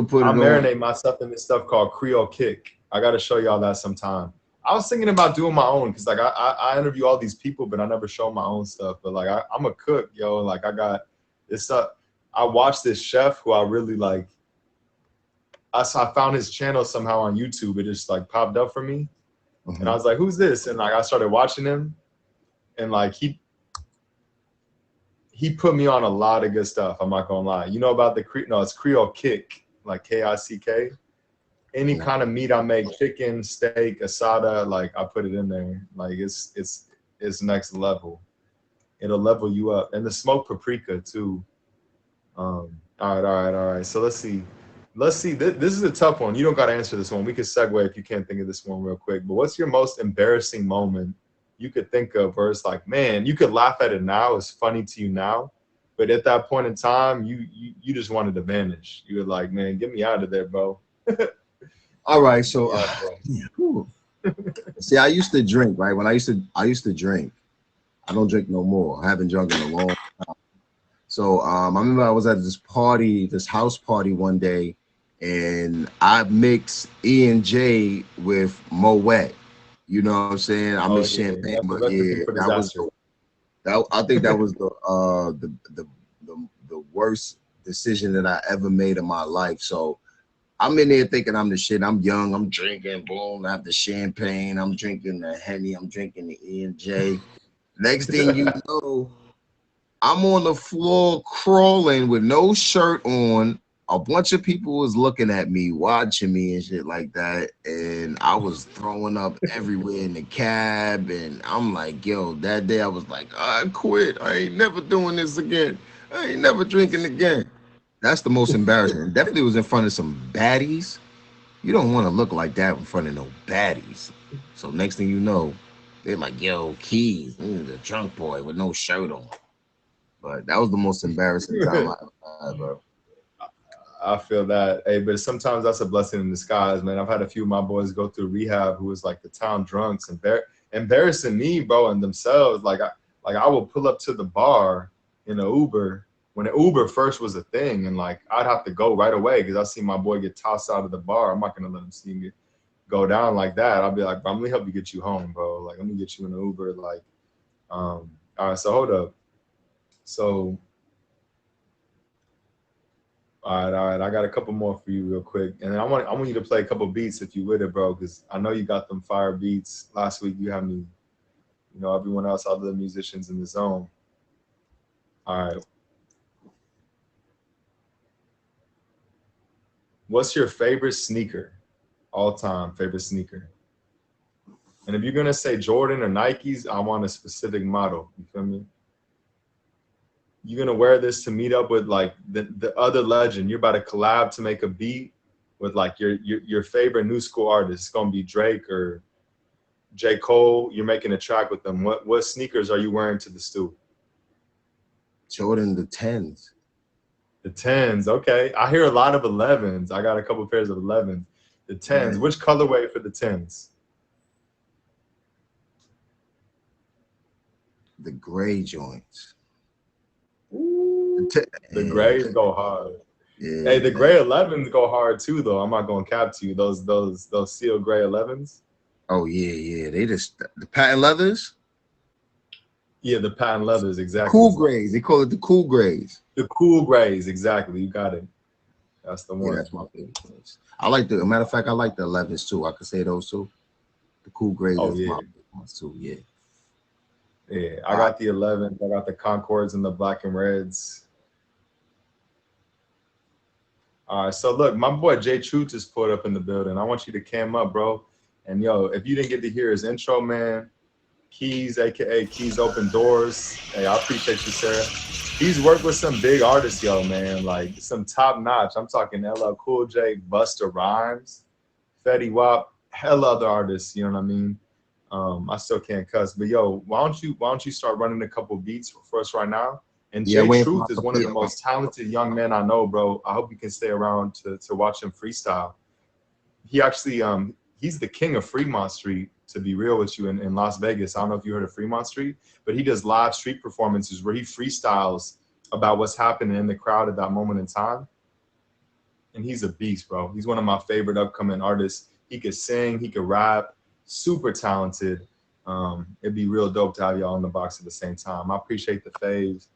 put it on. I marinate my stuff in this stuff called Creole Kick. I got to show y'all that sometime. I was thinking about doing my own because like I interview all these people, but I never show my own stuff. But like I'm a cook, yo. Like I got this stuff. I watched this chef who I really like. I found his channel somehow on YouTube. It just like popped up for me. Mm-hmm. And I was like, who's this? And like I started watching him. And like he put me on a lot of good stuff. I'm not gonna lie. You know about it's Creole Kick, like Kick. Any kind of meat I make, chicken, steak, asada, like I put it in there. Like it's next level. It'll level you up. And the smoked paprika too. All right. So let's see. This is a tough one. You don't got to answer this one. We could segue if you can't think of this one real quick. But what's your most embarrassing moment you could think of where it's like, man, you could laugh at it now. It's funny to you now. But at that point in time, you just wanted to vanish. You were like, man, get me out of there, bro. All right. So, see, I used to drink, right? When I used to drink. I don't drink no more. I haven't drunk in a long time. So I remember I was at this house party one day, and I mixed E&J with Moet. You know what I'm saying? I mixed champagne, but yeah, I think that was the worst decision that I ever made in my life. So I'm in there thinking I'm the shit. I'm young. I'm drinking. Boom. I have the champagne. I'm drinking the Henny. I'm drinking the E&J. Next thing you know, I'm on the floor crawling with no shirt on. A bunch of people was looking at me, watching me and shit like that. And I was throwing up everywhere in the cab. And I'm like, yo, that day I was like, I quit. I ain't never doing this again. I ain't never drinking again. That's the most embarrassing. Definitely was in front of some baddies. You don't want to look like that in front of no baddies. So next thing you know, they're like, yo, Keys, the drunk boy with no shirt on. But that was the most embarrassing time I ever had, bro. I feel that. Hey, but sometimes that's a blessing in disguise, man. I've had a few of my boys go through rehab who was like the town drunks, embarrassing me, bro, and themselves. Like I will pull up to the bar in an Uber when an Uber first was a thing, and like I'd have to go right away because I see my boy get tossed out of the bar. I'm not gonna let him see me go down like that. I'll be like, bro, I'm gonna help you get you home, bro. Like, let me get you in an Uber. Like, all right, so hold up. So all right. I got a couple more for you real quick. And then I want you to play a couple beats if you with it, bro, because I know you got them fire beats. Last week you had me, everyone else, other musicians in the zone. All right. What's your favorite sneaker? All time favorite sneaker? And if you're gonna say Jordan or Nikes, I want a specific model. You feel me? You're gonna wear this to meet up with like the other legend. You're about to collab to make a beat with like your favorite new school artist. It's gonna be Drake or J. Cole. You're making a track with them. What sneakers are you wearing to the stew? Jordan the 10s. The 10s. Okay. I hear a lot of 11s. I got a couple pairs of 11s. The 10s. Yeah. Which colorway for the 10s? The gray joints. The grays go hard. Yeah. Hey, the gray 11s go hard too, though. I'm not gonna cap to you. Those seal gray 11s. Oh yeah. They just the patent leathers. Yeah, the patent leathers, exactly. Cool grays. They call it the cool grays. The cool grays, exactly. You got it. That's the one. Yeah, that's my favorite ones. I like the matter of fact, I like the 11s too. I could say those two. The cool grays Oh, is yeah. my favorite ones too. Yeah. Yeah, I got the 11s. I got the Concords and the black and reds. All right, so look, my boy Jay True just pulled up in the building. I want you to cam up, bro. And yo, if you didn't get to hear his intro, man, Keys, aka Keys Open Doors. Hey, I appreciate you, Sarah. He's worked with some big artists, yo, man, like some top notch. I'm talking LL Cool J, Busta Rhymes, Fetty Wap, hella other artists. You know what I mean? I still can't cuss, but yo, why don't you start running a couple beats for us right now? And Jay Truth is one of the most talented young men I know, bro. I hope you can stay around to watch him freestyle. He actually he's the king of Fremont Street, to be real with you, in Las Vegas. I don't know if you heard of Fremont Street, but he does live street performances where he freestyles about what's happening in the crowd at that moment in time. And he's a beast, bro. He's one of my favorite upcoming artists. He could sing, he could rap, super talented. It'd be real dope to have y'all in the box at the same time. I appreciate the faves.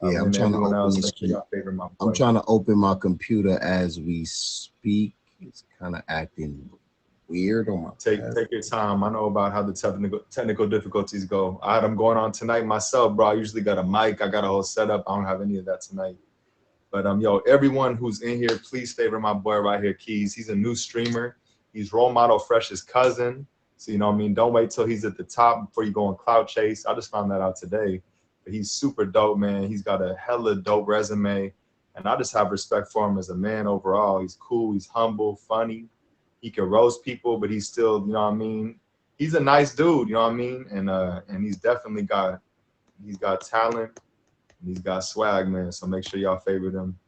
Yeah, I'm trying to open my computer as we speak. It's kind of acting weird on my take your time. I know about how the technical difficulties go. I had them going on tonight myself, bro. I usually got a mic. I got a whole setup. I don't have any of that tonight. But yo, everyone who's in here, please favor my boy right here, Keys. He's a new streamer. He's role model Fresh's cousin. So you know what I mean? Don't wait till he's at the top before you go on clout chase. I just found that out today. But he's super dope, man. He's got a hella dope resume. And I just have respect for him as a man overall. He's cool, he's humble, funny. He can roast people, but he's still, you know what I mean? He's a nice dude, you know what I mean? And he's definitely got talent and he's got swag, man. So make sure y'all favor him.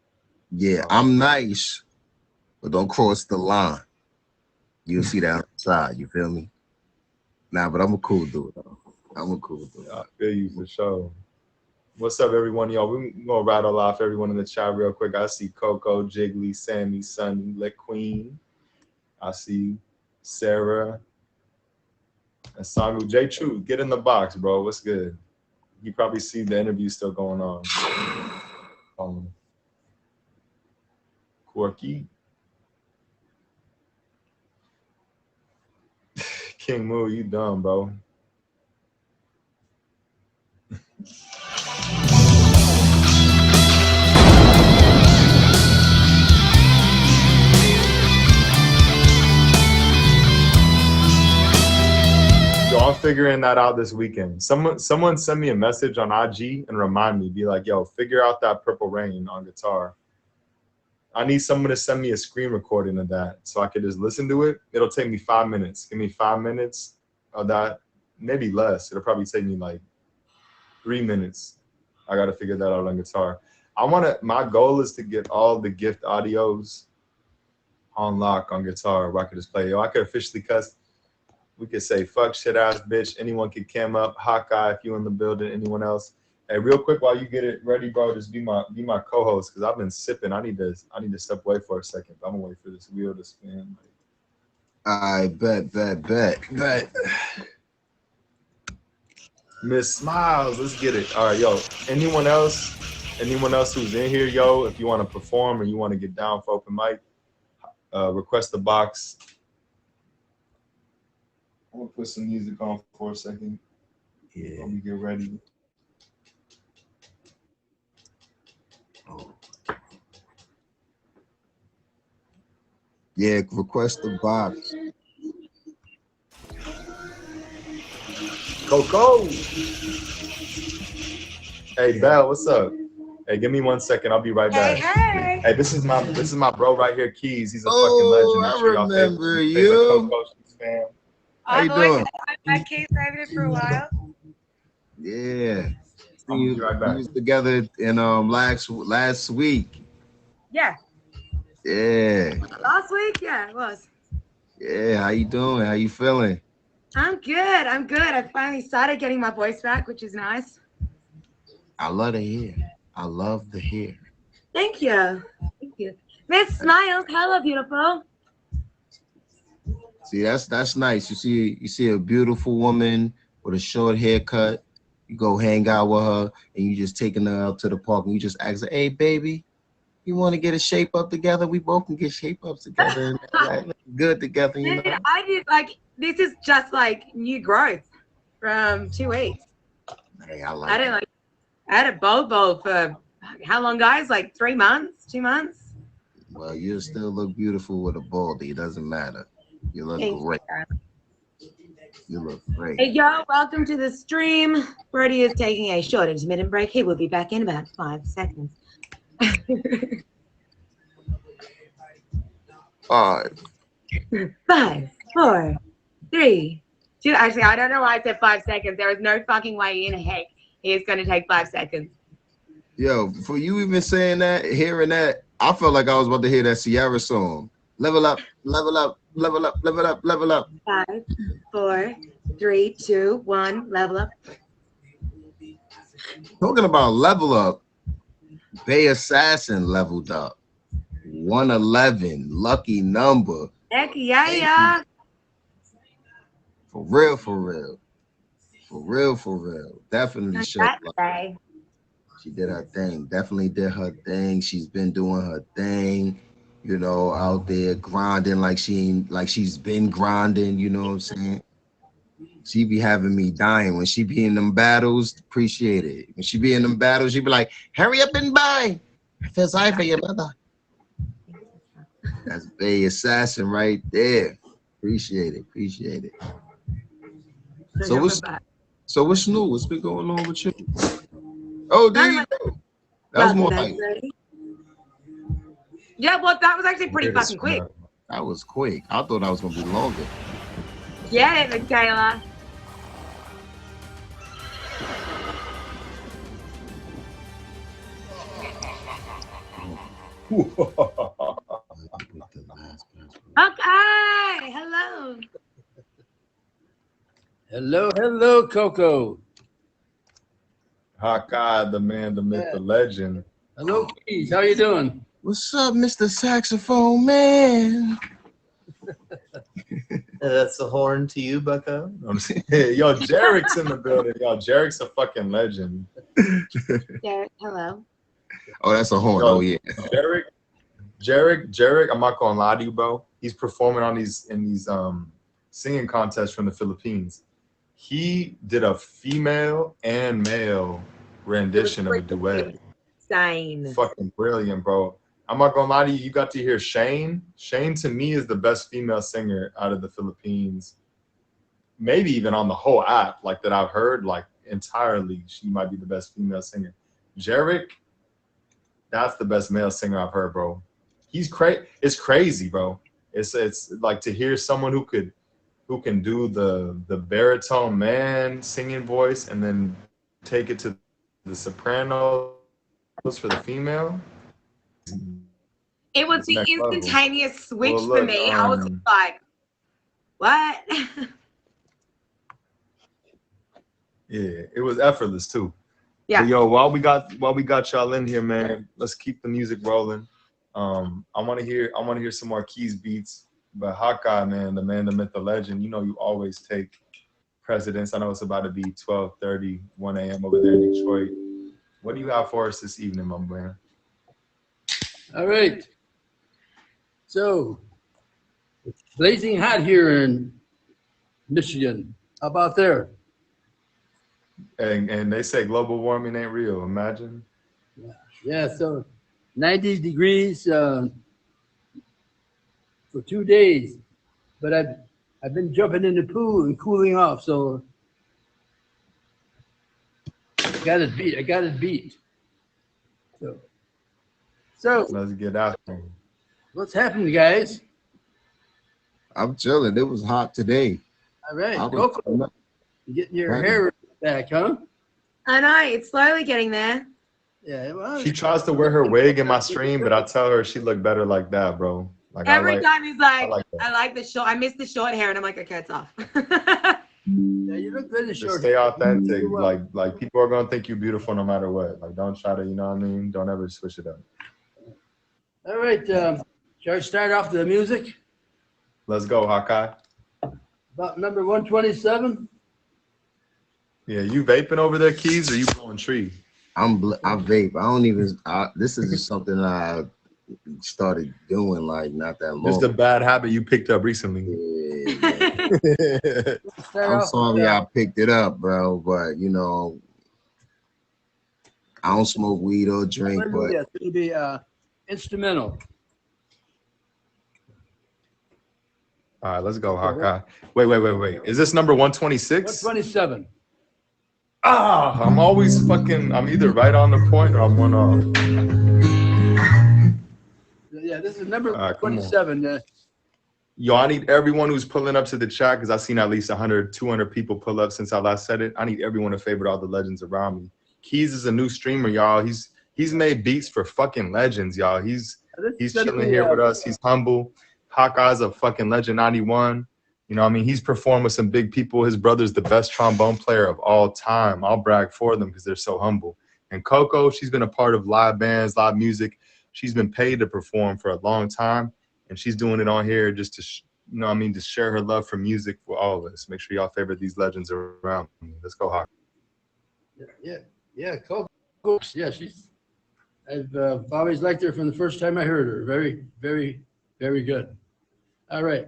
Yeah, I'm nice, but don't cross the line. You'll see that outside, you feel me? Nah, but I'm a cool dude, though. I'm a cool dude. I feel you for sure. What's up, everyone? Yo, we're gonna rattle off everyone in the chat real quick. I see Coco, Jiggly, Sammy, Sunny, Lit Queen. I see Sarah and Sangu. J True, get in the box, bro. What's good? You probably see the interview still going on. Quirky. King Moo, you dumb, bro. Yo, I'm figuring that out this weekend. Someone send me a message on IG and remind me, be like, yo, figure out that Purple Rain on guitar. I need someone to send me a screen recording of that so I could just listen to it. It'll take me 5 minutes. Give me 5 minutes of that, maybe less. It'll probably take me like 3 minutes. I got to figure that out on guitar. My goal is to get all the gift audios on lock on guitar where I could just play. Yo, I could officially cuss. We could say fuck, shit ass bitch. Anyone could cam up. Hawkeye, if you in the building. Anyone else? Hey, real quick while you get it ready, bro, just be my co-host because I've been sipping. I need to step away for a second. I'm gonna wait for this wheel to spin. I bet. Miss Smiles, let's get it. All right, yo. Anyone else who's in here, yo, if you want to perform or you want to get down for open mic, request the box. I'm gonna put some music on for a second. Yeah. Let me get ready. Yeah, request the box. Coco. Hey, Belle, what's up? Hey, give me 1 second. I'll be right back. Hey. Hey, this is my bro right here, Keys. He's a fucking legend. Make sure y'all remember favorite you. Coco She's fan. How you doing? I've Kate David for a while. Yeah. I'll be right back. We was together in last week. Yeah. Yeah. Last week? Yeah, it was. Yeah. How you doing? How you feeling? I'm good. I finally started getting my voice back, which is nice. I love to hear. I love to hear. Thank you. Miss Smiles, hello, beautiful. See, that's nice. You see a beautiful woman with a short haircut. You go hang out with her, and you just taking her out to the park, and you just ask her, "Hey, baby, you want to get a shape up together? We both can get shape ups together, and look good together." You know? Dude, I did this is just like new growth from 2 weeks. Hey, I had a bobo for how long, guys? Like 3 months, 2 months. Well, you still look beautiful with a baldy. It doesn't matter. You look great. You look great. Hey, yo, welcome to the stream. Brody is taking a short intermittent break. He will be back in about 5 seconds. 5, 5, 4, 3, 2. Actually, I don't know why I said 5 seconds. There is no fucking way in heck it's going to take 5 seconds. Yo, for you even saying that, hearing that, I felt like I was about to hear that Ciara song. Level up, level up, level up, level up, level up. 5, 4, 3, 2, 1, level up. Talking about level up, Bay Assassin leveled up. 111, lucky number. Heck yeah. For real, for real. For real, for real. Definitely showed love. She did her thing. Definitely did her thing. She's been doing her thing, you know, out there grinding like she's been grinding, you know what I'm saying? She be having me dying. When she be in them battles, appreciate it. When she be in them battles, she be like, hurry up and buy. I feel sorry for your mother. That's Bay Assassin right there. Appreciate it. Appreciate it. So what's new? What's been going on with you? Oh, there you go. That was more like. Yeah, well, that was actually pretty fucking quick. That was quick. I thought that was gonna be longer. Get it, Michaela. Okay, hello. Hello, Coco. Hawkeye, the man, the myth, the legend. Hello, Keys. How you doing? What's up, Mr. Saxophone Man? That's the horn to you, Bucko. I'm saying, yo, Jarek's in the building. Yo, Jarek's a fucking legend. Derek, hello. Oh, that's a horn. Yo, Oh yeah. Jarek, I'm not gonna lie to you, bro. He's performing on these singing contest from the Philippines. He did a female and male rendition of a duet. Insane. Fucking brilliant, bro. I'm not gonna lie to you. You got to hear Shane. Shane to me is the best female singer out of the Philippines. Maybe even on the whole app, like that I've heard, like entirely, she might be the best female singer. Jarek, that's the best male singer I've heard, bro. He's crazy. It's crazy, bro. It's like to hear someone who can do the baritone man singing voice and then take it to the soprano for the female. It was the Next level. instantaneous switch Well, for look, me. I was just like, what? Yeah, it was effortless too. Yeah. But yo, while we got y'all in here, man, let's keep the music rolling. I want to hear some more Keys beats. But Hawkeye, man, the man, the myth, the legend. You know, you always take precedence. I know it's about to be 12:30, 1 a.m. over there in Detroit. What do you have for us this evening, my man? All right. So, it's blazing hot here in Michigan. How about there? And they say global warming ain't real. Imagine. Yeah, so 90 degrees for 2 days. But I've been jumping in the pool and cooling off, so I got it beat. So Let's get out there. what's happening, guys? I'm chilling. It was hot today. All right, I was- Coco, you getting your hair back, huh? I know, it's slowly getting there. Yeah, well, She tries to wear her wig in my stream, but I tell her she look better like that, bro. Like Every time he's like, like that. I like the short, I miss the short hair, and I'm like, okay, it's off. yeah, you look good in Just short. stay authentic. You well. Like people are gonna think you're beautiful no matter what. Like don't try to, you know what I mean? Don't ever switch it up. All right, shall I start off the music? Let's go, Hawkeye. About number 127. Yeah, you vaping over there, Keys, or you blowing tree? I vape. I don't even. This is just something I started doing like not that long. Just a bad habit you picked up recently. Yeah, man. Start I'm off sorry with, I picked it up, bro, but you know, I don't smoke weed or drink, but yeah, it's going to be instrumental. All right, let's go, Hawkeye. Wait. Is this number 126? 127. I'm always I'm either right on the point or I'm one off. Yeah, this is number All right, come on. 27. Yo, I need everyone who's pulling up to the chat because I've seen at least 100, 200 people pull up since I last said it. I need everyone to favorite all the legends around me. Keys is a new streamer, y'all. He's made beats for fucking legends, y'all. He's chilling here with us. He's humble. Hawkeye's a fucking legend, 91. You know what I mean? He's performed with some big people. His brother's the best trombone player of all time. I'll brag for them because they're so humble. And Coco, she's been a part of live bands, live music. She's been paid to perform for a long time. And she's doing it on here just to, you know what I mean, to share her love for music for all of us. Make sure y'all favorite these legends around me. Let's go, Hawk. Yeah, Coco. Yeah, I've always liked her from the first time I heard her. Very, very, very good. All right.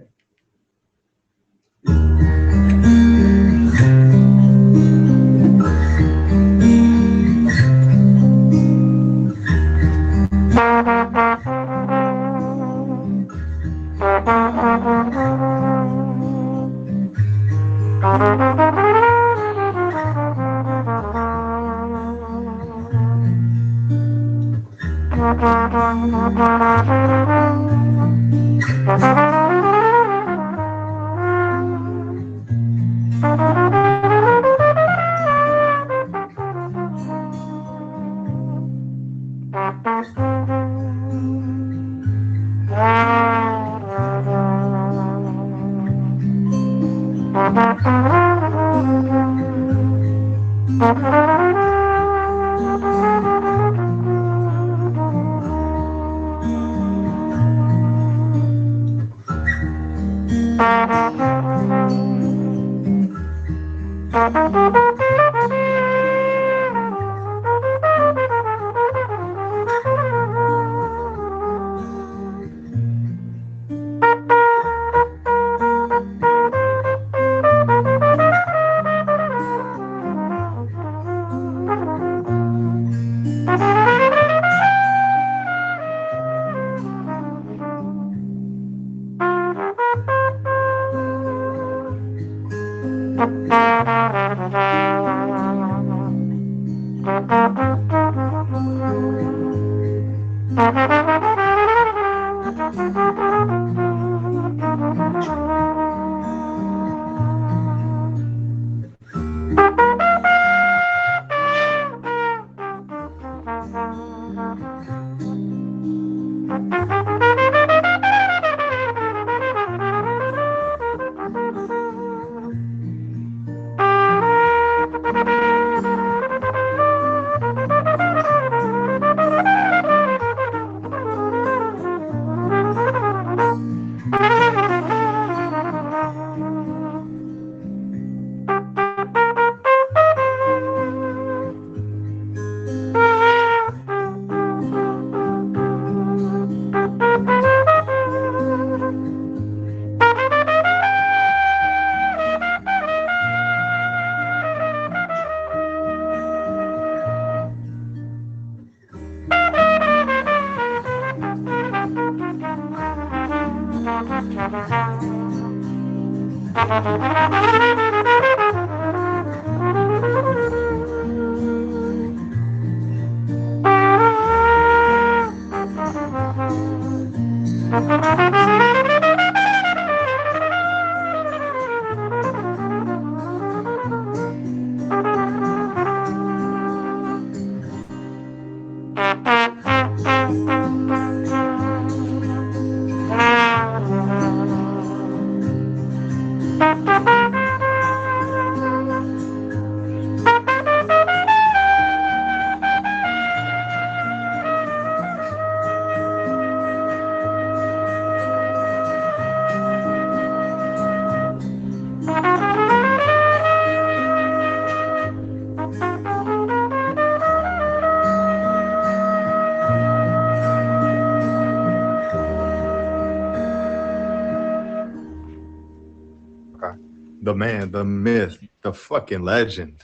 The man, the myth, the fucking legend.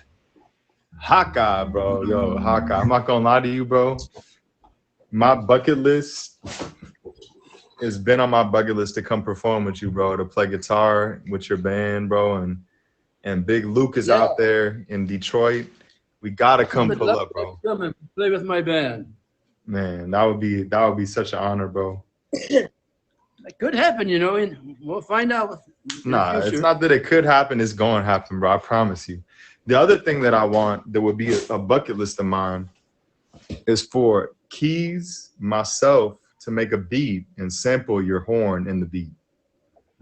Hawkeye, bro. Yo, Hawkeye. I'm not gonna lie to you, bro. My bucket list has been on my bucket list to come perform with you, bro, to play guitar with your band, bro. And Big Luke is out there in Detroit. We gotta come pull up, bro. Come and play with my band. Man, that would be such an honor, bro. It could happen, you know, and we'll find out. Nah, it's not that it could happen, it's going to happen, bro. I promise you. The other thing that I want that would be a bucket list of mine is for Keys, myself, to make a beat and sample your horn in the beat.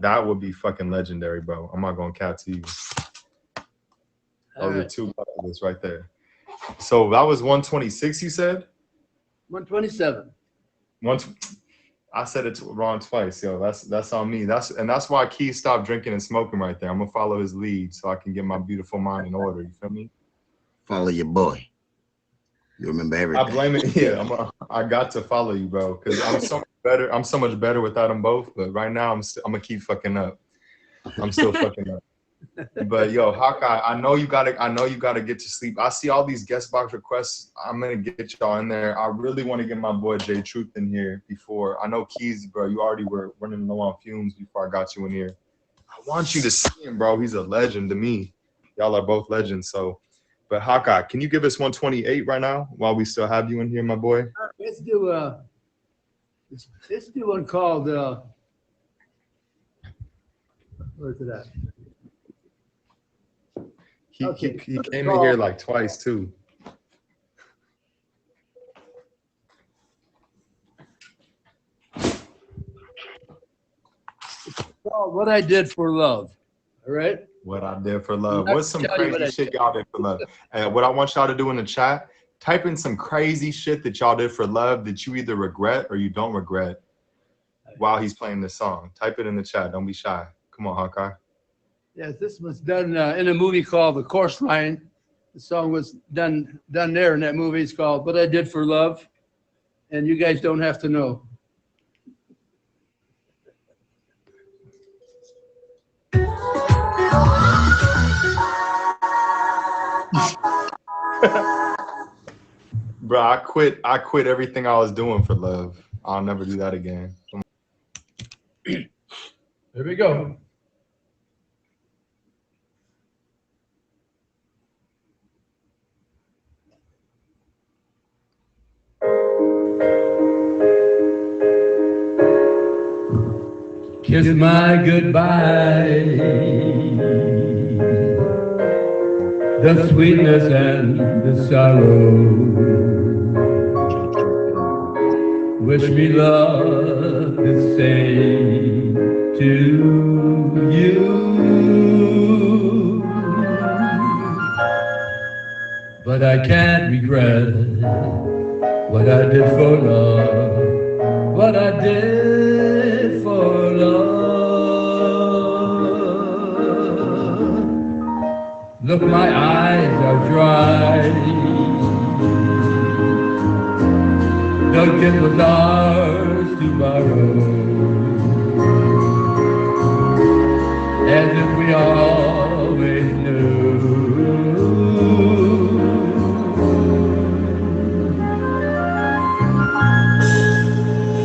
That would be fucking legendary, bro. I'm not going to cap to you. Those are two bucket lists right there. So that was 126, you said? 127. I said it wrong twice, yo. That's on me. That's why Keith stopped drinking and smoking right there. I'm gonna follow his lead so I can get my beautiful mind in order. You feel me? Follow your boy. You remember everything. I blame it. Yeah, I got to follow you, bro, because I'm so much better. I'm so much better without them both. But right now, I'm gonna keep fucking up. I'm still fucking up. But yo, Hawkeye, I know you gotta get to sleep. I see all these guest box requests. I'm gonna get y'all in there. I really want to get my boy Jay Truth in here before. I know Keys, bro. You already were running low on fumes before I got you in here. I want you to see him, bro. He's a legend to me. Y'all are both legends. So, but Hawkeye, can you give us 128 right now while we still have you in here, my boy? Let's do one called where's it at? He came in here like twice too. Well, What I Did for Love. All right. What I Did for Love. What's some crazy shit y'all did for love? What I want y'all to do in the chat, type in some crazy shit that y'all did for love that you either regret or you don't regret while he's playing this song. Type it in the chat. Don't be shy. Come on, Hawkeye. Yes, this was done in a movie called The Course Line. The song was done there in that movie. It's called What I Did for Love. And you guys don't have to know. Bro, I quit everything I was doing for love. I'll never do that again. Here we go. Kiss my goodbye, the sweetness and the sorrow. Wish me love to say to you, but I can't regret what I did for love, what I did for love. Look, my eyes are dry. Don't get was ours to borrow, as if we always knew.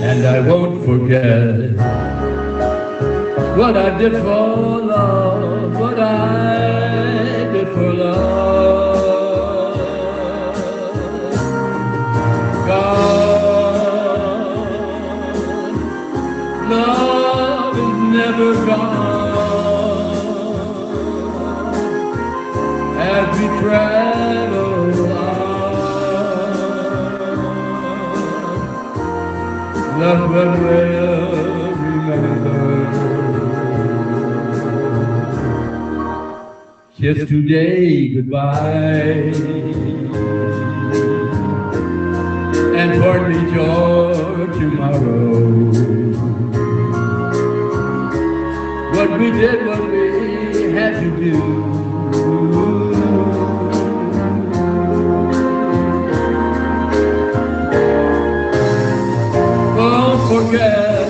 And I won't forget what I did for love, what I did for love. God, love is never gone as we travel on. Love will remember. Kiss today goodbye, and for me joy tomorrow. What we did, what we had to do. Won't forget,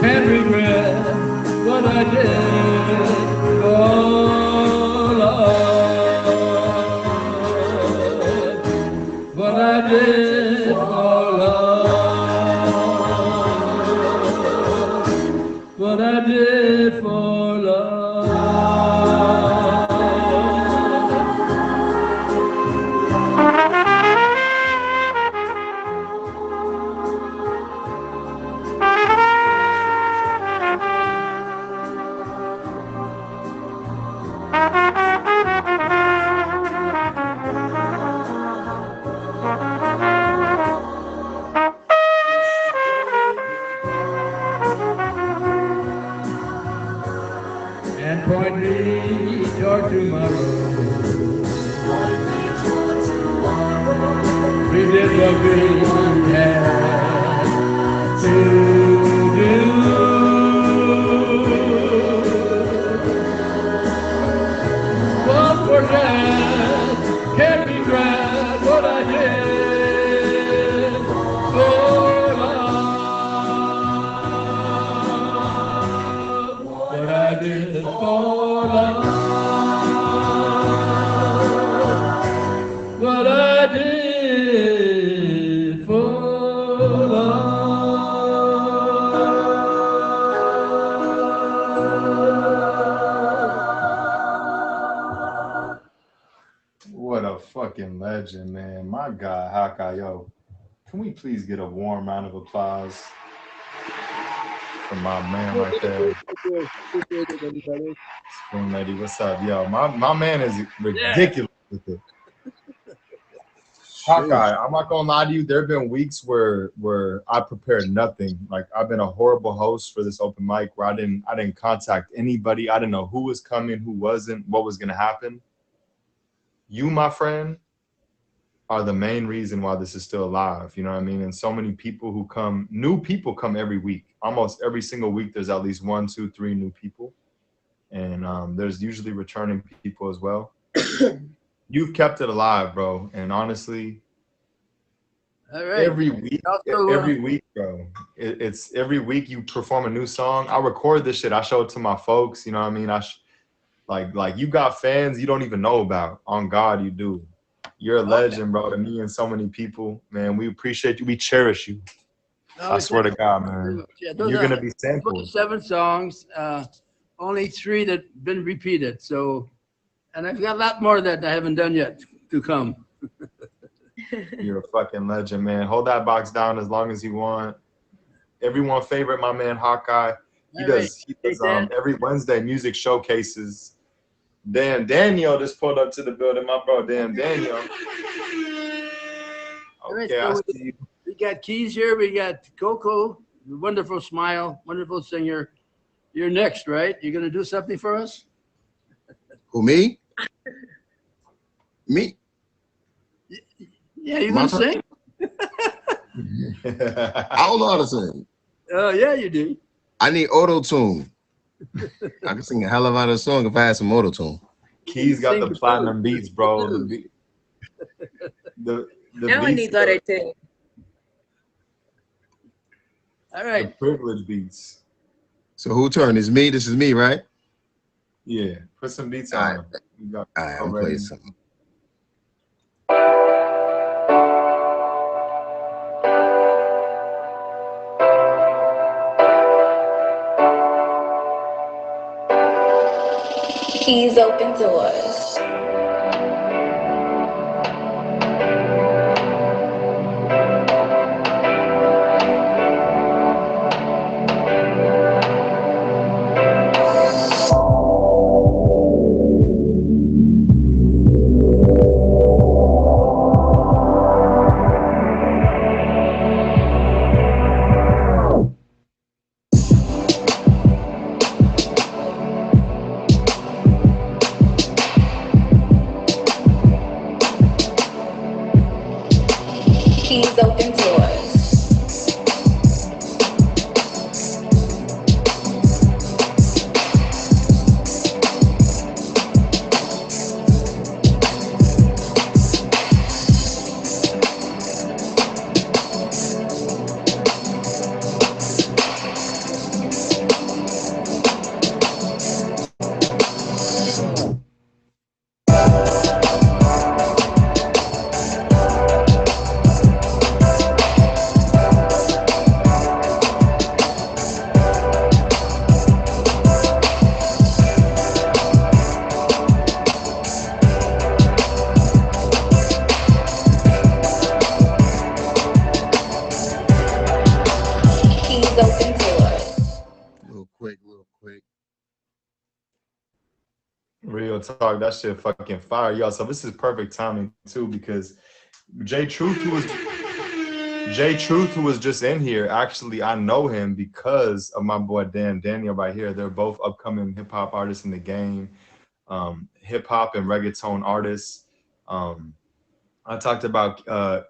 can't regret what I did for love. What I did for love. What I did for love. And point me toward tomorrow. We did what we had to do. Won't forget, can't regret what I did for love. What I did for love. What I did for love. What a fucking legend, man. My God, Hawkeye, yo. Can we please get a warm round of applause for my man right there? Spoon Lady, what's up? Yo, my man is ridiculous with it. Hawkeye, I'm not gonna lie to you. There have been weeks where I prepared nothing. Like I've been a horrible host for this open mic where I didn't contact anybody. I didn't know who was coming, who wasn't, what was gonna happen. You, my friend, are the main reason why this is still alive. You know what I mean? And so many people who come, new people come every week. Almost every single week, there's at least 1, 2, 3 new people. And there's usually returning people as well. You've kept it alive, bro. And honestly, All right. every week, bro. It's every week you perform a new song. I record this shit. I show it to my folks. You know what I mean? Like you got fans you don't even know about. On God, you do. You're a legend, bro, to me and so many people. Man, we appreciate you. We cherish you. I swear to God, man. Yeah, You're going to be sampled. 7 songs, only 3 that been repeated. So, and I've got a lot more that I haven't done yet to come. You're a fucking legend, man. Hold that box down as long as you want. Everyone favorite my man Hawkeye. He does every Wednesday music showcases. Damn, Daniel just pulled up to the building. My bro, damn, Daniel. Okay, I see you. We got Keys here. We got Coco, wonderful smile, wonderful singer. You're next, right? You're going to do something for us? Who, me? Me? Yeah, you're going to sing? I don't know how to sing. Oh, yeah, you do. I need auto-tune. I can sing a hell of a lot of song if I had some auto-tune. Keys got the platinum beats, bro. The No one needs auto-tune. All right. The privilege beats. So who turn? It's me. This is me, right? Yeah. Put some beats All on. right. All All right, I'm playing something. Keys open doors. Keys open doors. Keys open doors. Little quick. Real talk, that shit fucking fire, y'all. So this is perfect timing too, because Jay Truth, who was just in here, actually I know him because of my boy Dan Daniel right here. They're both upcoming hip hop artists in the game, hip hop and reggaeton artists. I talked about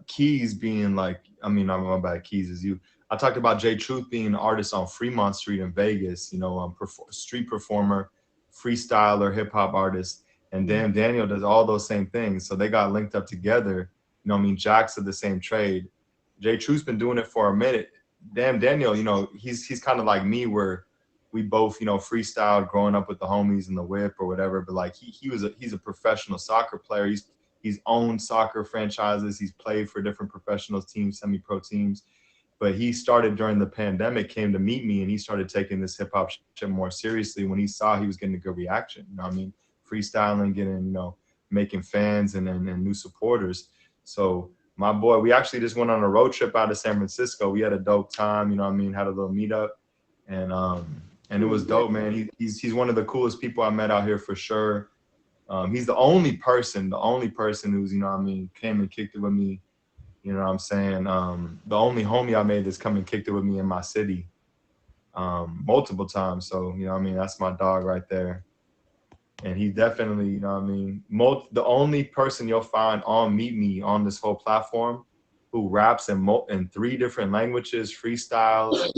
Keys being like, I mean, I'm not bad, Keys is you. I talked about Jay Truth being an artist on Fremont Street in Vegas, you know, street performer, freestyler, hip hop artist, and Dan Daniel does all those same things. So they got linked up together. You know what I mean? Jacks of the same trade. Jay Truth's been doing it for a minute. Dan Daniel, you know, he's kind of like me, where we both, you know, freestyled growing up with the homies in the whip or whatever. But like he's a professional soccer player. He's owned soccer franchises. He's played for different professional teams, semi-pro teams. But he started during the pandemic, came to meet me, and he started taking this hip hop shit more seriously when he saw he was getting a good reaction. You know what I mean? Freestyling, getting, you know, making fans and new supporters. So my boy, we actually just went on a road trip out of San Francisco. We had a dope time, you know what I mean? Had a little meetup, and it was dope, man. He's one of the coolest people I met out here for sure. He's the only person who's, you know what I mean, came and kicked it with me. You know what I'm saying? The only homie I made that's come and kicked it with me in my city multiple times. So, you know what I mean? That's my dog right there. And he definitely, you know what I mean? The only person you'll find on Meet Me on this whole platform who raps in 3 different languages, freestyles.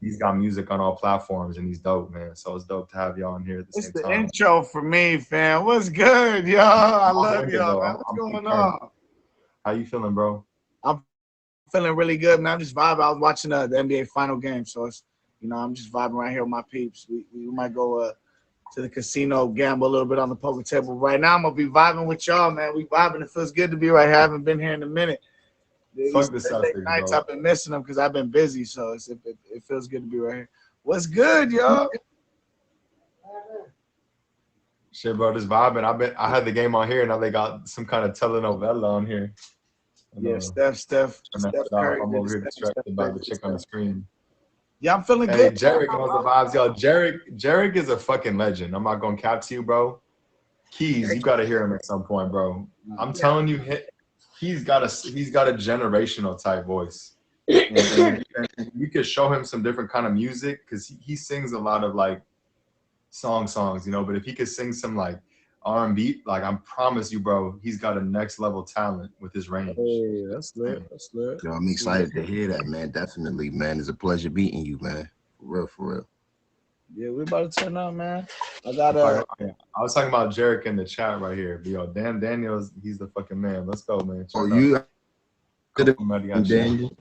He's got music on all platforms, and he's dope, man. So it's dope to have y'all on here at the same time. It's the intro for me, fam. What's good, y'all? I love y'all, man. What's going on? How you feeling, bro? I'm feeling really good, man. I'm just vibing. I was watching the NBA final game, so it's, you know, I'm just vibing right here with my peeps. We might go to the casino, gamble a little bit on the poker table. Right now, I'm gonna be vibing with y'all, man. We vibing. It feels good to be right here. I haven't been here in a minute. Fuck this late nights, I've been missing them because I've been busy, so it feels good to be right here. What's good, y'all? Shit, bro, just vibing. I had the game on here, and now they got some kind of telenovela on here. Yeah, Steph Curry. I'm over here distracted by the chick on the screen. Yeah, I'm feeling Hey, good. Jarek knows the vibes, yo. Jarek is a fucking legend. I'm not gonna cap to you, bro. Keys, you gotta hear him at some point, bro. I'm telling you, he's got a generational type voice. And you could show him some different kind of music, because he sings a lot of like songs, you know. But if he could sing some like R&B, like, I promise you, bro, he's got a next level talent with his range. Hey, that's lit. That's lit. Yo, I'm excited to hear that, man. Definitely, man. It's a pleasure meeting you, man. For real. Yeah, we're about to turn up, man. I was talking about Jarek in the chat right here. But yo, Dan Daniels, he's the fucking man. Let's go, man. Oh, you Daniel?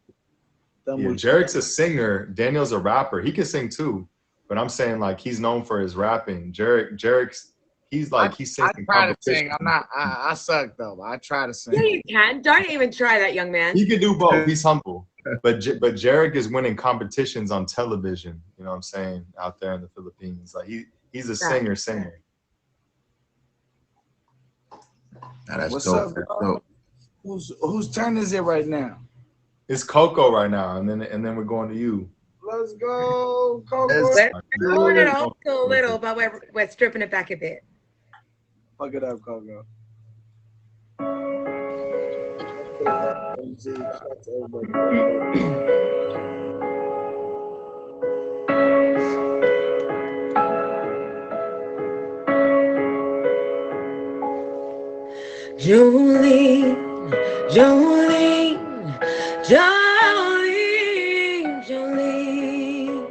Yeah, Jarek's a singer. Daniel's a rapper. He can sing too, but I'm saying like he's known for his rapping. Jarek's he's singing. I try to sing. I suck though. I try to sing. Yeah, you can. Don't even try that, young man. He can do both. He's humble. But Jarek is winning competitions on television. You know what I'm saying? Out there in the Philippines, like he's a singer. Nah, that's What's dope. up, That's bro? dope. Whose turn is it right now? It's Coco right now, and then we're going to you. Let's go, Coco. Let's We're Let's doing it go. old school a little, but we're stripping it back a bit. Fuck it up, Coco. Jolene, Jolene, Jolene, Jolene.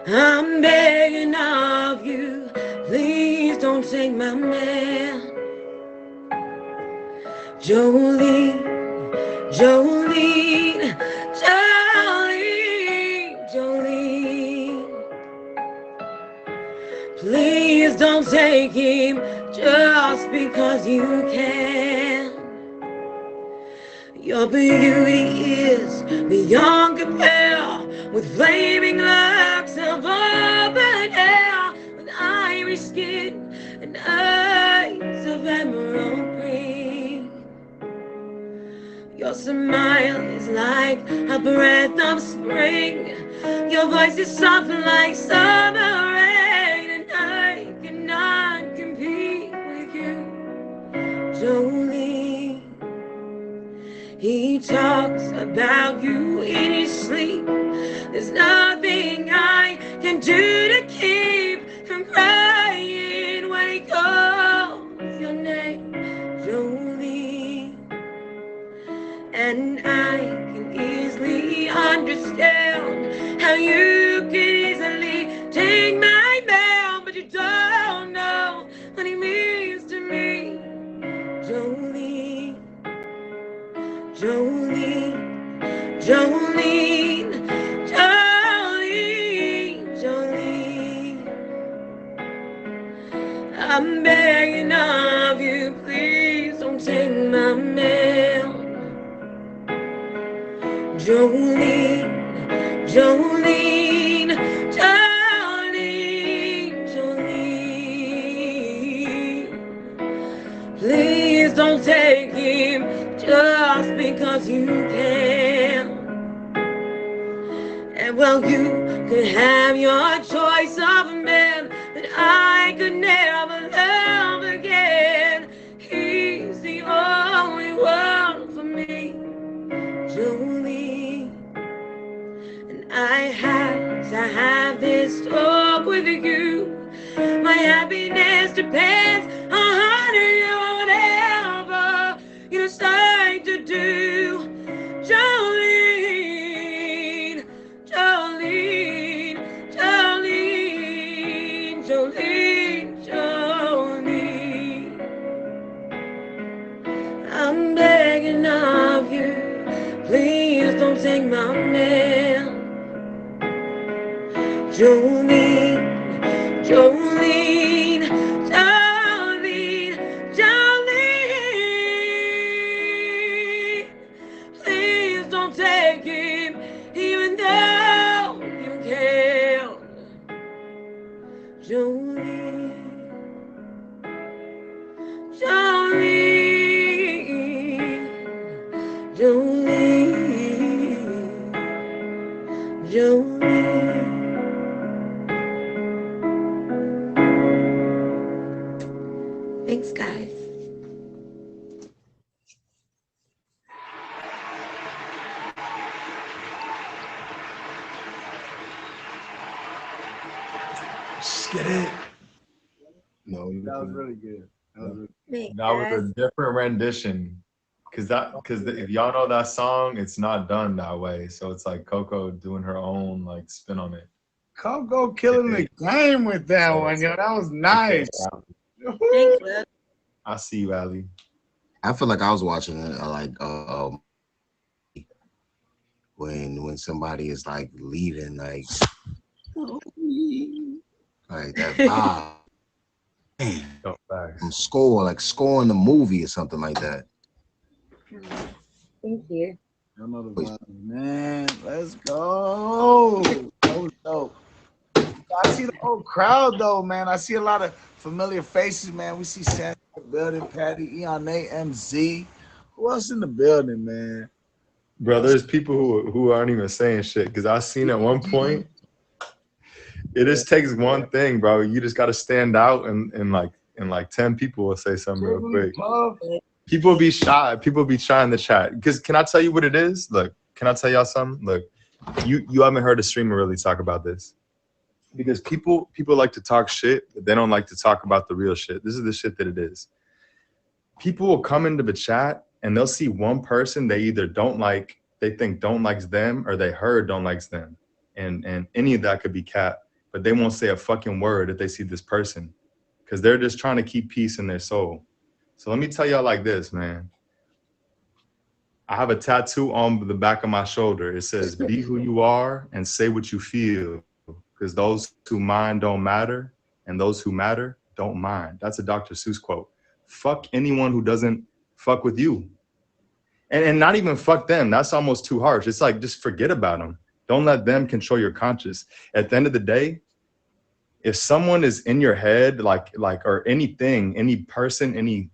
I'm begging of you, please don't take my man. Jolene, Jolene, Jolene, Jolene. Please don't take him just because you can. Your beauty is beyond compare, with flaming locks of open hair, with ivory skin and eyes of emerald green. Your smile is like a breath of spring. Your voice is soft like summer rain, and I cannot compete with you, Jolene. He talks about you in his sleep. There's nothing I can do to keep from crying when he calls your name, Jolene. And I can easily understand how you can easily take my man, but you don't know what he means to me, Jolene. Jolene, Jolene, Jolene, Jolene. I'm begging of you, please don't take my mail. Jolene, Jolene, Jolene, Jolene. Please don't take him just because you can. And well, you could have your choice of a man that I could never love again. He's the only one for me, Jolene. And I had to have this talk with you. My happiness depends on you, whatever you decide to do, Jolene, Jolene, Jolene, Jolene, Jolene. I'm begging of you, please don't take my man, Jolene, Jolene, Jolene, Jolene. Please don't take him, even though you can. Jolene, Jolene, Jolene, Jolene. Thanks, guys. Just get it. No, you That was can- really good. That was really Thanks, That was guys. a different rendition. Cause if y'all know that song, it's not done that way. So it's like Coco doing her own like spin on it. Coco killing the game with that one, yo. That was nice. Thanks, Lil. I see you, Ali. I feel like I was watching it when somebody is like leaving, like that vibe. Man, Go back. scoring the movie or something like that. Thank you. I know the vibes, man. Let's go. That was dope. I see the whole crowd though, man. I see a lot of familiar faces, man. We see Sam building, Patty, Eon, MZ. Who else in the building, man? Bro, there's people who aren't even saying shit because I seen at one point. It just takes one thing, bro. You just gotta stand out, and like 10 people will say something real quick. People be shy. People be shy in the chat. Because can I tell you what it is? Look, can I tell y'all something? Look, you haven't heard a streamer really talk about this. Because people like to talk shit, but they don't like to talk about the real shit. This is the shit that it is. People will come into the chat and they'll see one person they either don't like, they think don't likes them, or they heard don't likes them. And any of that could be cap, but they won't say a fucking word if they see this person because they're just trying to keep peace in their soul. So let me tell y'all like this, man. I have a tattoo on the back of my shoulder. It says, be who you are and say what you feel, because those who mind don't matter and those who matter don't mind. That's a Dr. Seuss quote. Fuck anyone who doesn't fuck with you. And not even fuck them. That's almost too harsh. It's like, just forget about them. Don't let them control your conscience. At the end of the day, if someone is in your head, or anything, any person, any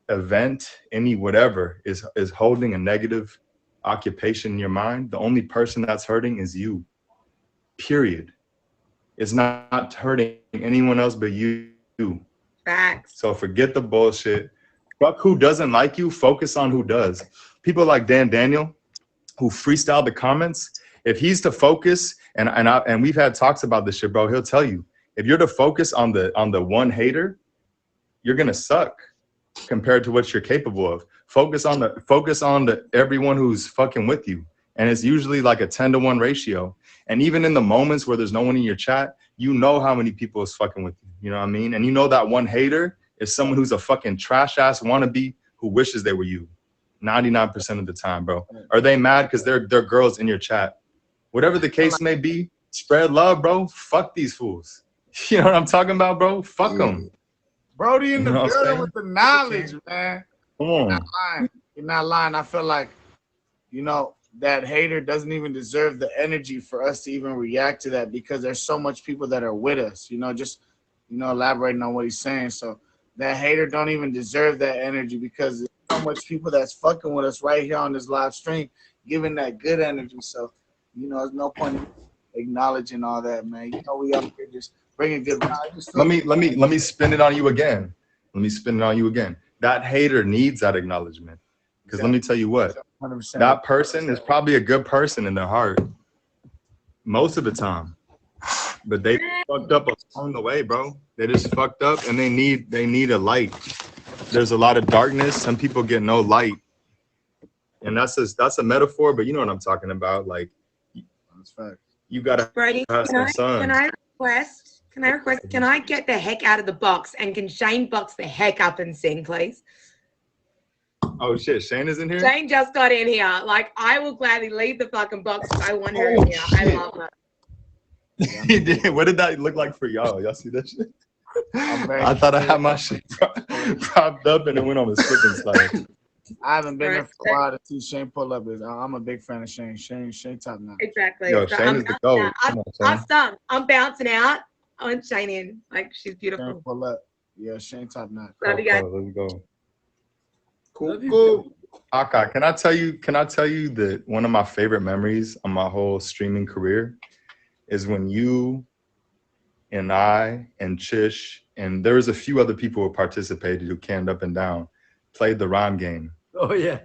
event, any whatever is holding a negative occupation in your mind, the only person that's hurting is you. Period. It's not hurting anyone else but you. Facts. So forget the bullshit. Fuck who doesn't like you. Focus on who does. People like Dan Daniel, who freestyle the comments. If he's to focus, and we've had talks about this shit, bro. He'll tell you, if you're to focus on the one hater, you're gonna suck compared to what you're capable of. Focus on the everyone who's fucking with you, and it's usually like a 10-to-1 ratio. And even in the moments where there's no one in your chat, you know how many people is fucking with you. You know what I mean? And you know that one hater is someone who's a fucking trash ass wannabe who wishes they were you. 99% of the time, bro. Are they mad because they're girls in your chat? Whatever the case may be, spread love, bro. Fuck these fools. You know what I'm talking about, bro? Fuck them. Brody in the You know what I'm building saying? with the knowledge, man. Come on. You're not lying. I feel like, that hater doesn't even deserve the energy for us to even react to that, because there's so much people that are with us, just elaborating on what he's saying. So that hater don't even deserve that energy, because there's so much people that's fucking with us right here on this live stream, giving that good energy. So, there's no point in acknowledging all that, man. We up here just bringing good vibes. Let me spin it on you again. That hater needs that acknowledgement. Because let me tell you what, 100%. that person is probably a good person in their heart most of the time, but they fucked up along the way, bro. They just fucked up, and they need a light. There's a lot of darkness. Some people get no light, and that's a metaphor, but you know what I'm talking about. Like, That's fact. you gotta Brady, have some sun. can I request, can I get the heck out of the box, and can Shane box the heck up and sing, please? Oh shit, Shane is in here. Shane just got in here. Like, I will gladly leave the fucking box. I want her in here. I love her. He did. What did that look like for y'all? Y'all see that shit? very I thought I had my shit propped up and it went on the slip and slide. I haven't been there for a while to see Shane pull up. I'm a big fan of Shane. Shane top notch. Exactly. Yo, So Shane I'm is the bouncing GOAT. out. Come on, I'm Shane. stumped. I'm bouncing out. I want Shane in. Like, she's Shane beautiful. pull up. Yeah, Shane top notch. Love you guys. Let's go. Love you Cool. Aka, can I tell you that one of my favorite memories on my whole streaming career is when you and I and Chish, and there was a few other people who participated who canned up and down, played the rhyme game. Oh, yeah.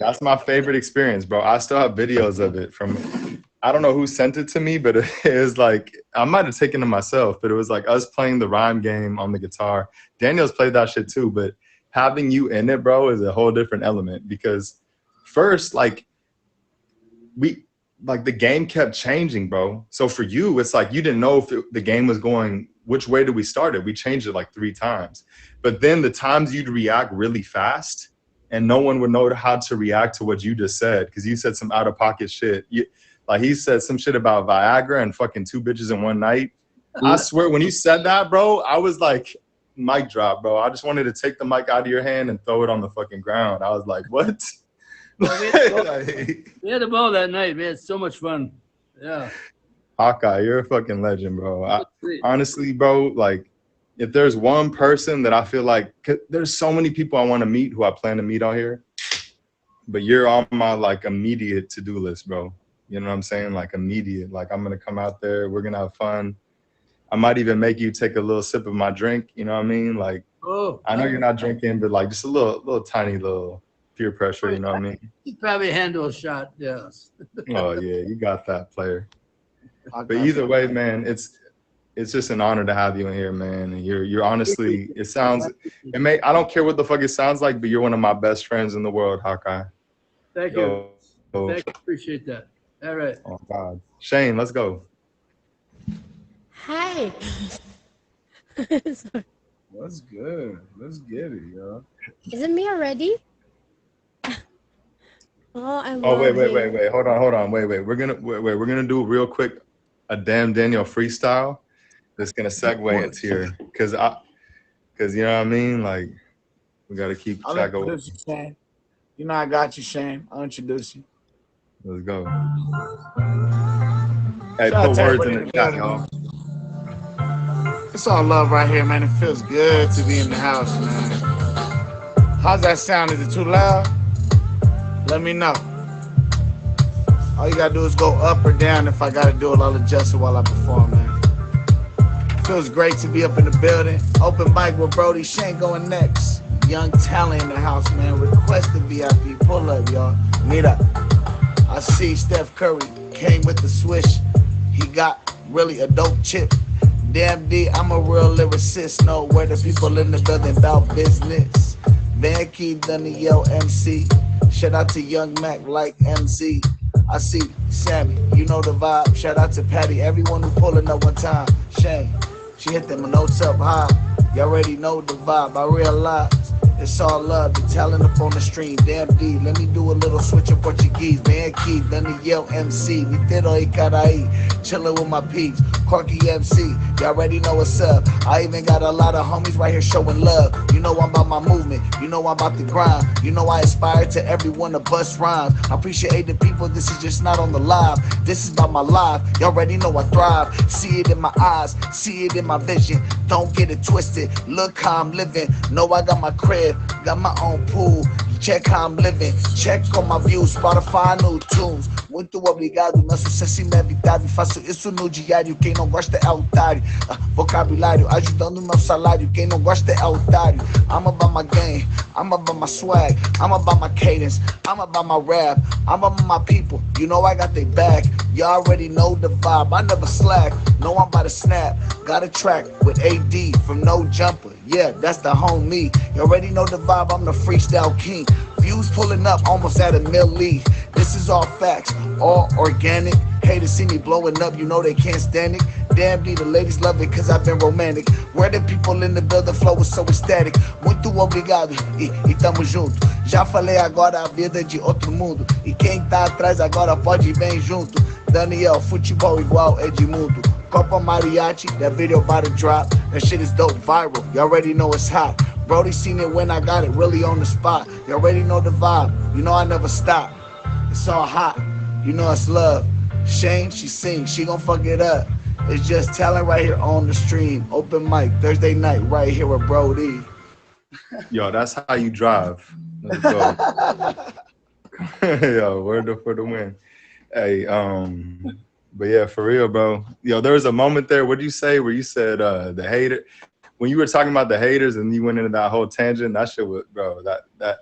That's my favorite experience, bro. I still have videos of it from, I don't know who sent it to me, but it was like, I might have taken it myself, but it was like us playing the rhyme game on the guitar. Daniel's played that shit too, but having you in it, bro, is a whole different element, because first, the game kept changing, bro. So for you, it's like you didn't know if the game was going, which way did we start it? We changed it like 3 times. But then the times you'd react really fast and no one would know how to react to what you just said, because you said some out-of-pocket shit. Like he said some shit about Viagra and fucking 2 bitches in one night. I swear, when you said that, bro, I was like, mic drop, bro. I just wanted to take the mic out of your hand and throw it on the fucking ground. I was like, what? We had a ball that night, man. It's so much fun. Yeah. Hawkeye, you're a fucking legend, bro. Honestly, bro, like, if there's one person that I feel like, 'cause there's so many people I want to meet who I plan to meet out here, but you're on my like immediate to-do list, bro. You know what I'm saying? Like immediate. Like I'm gonna come out there, we're gonna have fun. I might even make you take a little sip of my drink. You know what I mean? Like, I know you're not drinking, but like just a little tiny little peer pressure. You know what I mean? You probably handle a shot, yes. Oh yeah, you got that, player. But either way, man, it's just an honor to have you in here, man. And you're honestly, I don't care what the fuck it sounds like, but you're one of my best friends in the world, Hawkeye. Thank you. Thank you. Appreciate that. All right. Oh God, Shane, let's go. Hi. Sorry. What's good? Let's get it, yo. Is it me already? Oh, I'm. Oh wait. Hold on. Wait. We're gonna do real quick a Damn Daniel freestyle. That's gonna segue into here, cause you know what I mean. Like we gotta keep track of. You, Shane. You know I got you, Shane. I'll introduce you. Let's go. Hey, put words in the chat, y'all. It's all love right here, man. It feels good to be in the house, man. How's that sound? Is it too loud? Let me know. All you gotta do is go up or down. If I gotta do it, I'll adjust it while I perform, man. Feels great to be up in the building. Open mic with Brody Shane going next. Young talent in the house, man. Request the VIP. Pull up, y'all. Meet up. I see Steph Curry came with the swish. He got really a dope chip. Damn D, I'm a real lyricist. Know where the people in the building about business. Van Key, Danielle, MC. Shout out to Young Mac like MZ. I see Sammy, you know the vibe. Shout out to Patty, everyone who pulling up one time. Shane, she hit them notes up high. You already know the vibe. I realize it's all love, the talent up on the stream. Damn D, let me do a little switch of Portuguese. Van Key, Danielle, MC. Nitero e Caraí, chillin' with my peeps. Corky MC, you already know what's up. I even got a lot of homies right here showing love. You know I'm about my movement, you know I'm about the grind. You know I aspire to everyone to bust rhymes. I appreciate the people, this is just not on the live. This is about my life, you already know I thrive. See it in my eyes, see it in my vision. Don't get it twisted, look how I'm living. Know I got my crib, got my own pool. Check how I'm living, check on my views, Spotify, new tunes. Muito obrigado, meu sucesso inevitável. Faço isso no diário, quem não gosta é otário. Vocabulário, ajudando meu salário. Quem não gosta é otário. I'm about my game, I'm about my swag, I'm about my cadence, I'm about my rap, I'm about my people. You know I got they back, you already know the vibe. I never slack, know I'm about to snap. Got a track with AD from No Jumper. Yeah, that's the homie. You already know the vibe, I'm the freestyle king. Views pulling up almost at a milli. This is all facts, all organic. Haters see me blowing up, you know they can't stand it. Damn D, the ladies love it cause I've been romantic. Where the people in the building, flow is so ecstatic. Muito obrigado e tamo junto. Já falei agora a vida de outro mundo. E quem tá atrás agora pode ir bem junto. Daniel, futebol igual Edmundo. Copa Mariachi, that video about to drop. That shit is dope, viral, you already know it's hot. Brody seen it when I got it really on the spot. You already know the vibe, you know I never stop. It's all hot, you know it's love. Shane, she sings, she gon' fuck it up. It's just talent right here on the stream. Open mic, Thursday night, right here with Brody. Yo, that's how you drive. Let's go. Yo, word for the win. Hey, but yeah, for real, bro. Yo, there was a moment there, what'd you say, where you said the hater, when you were talking about the haters and you went into that whole tangent, that shit was, bro, that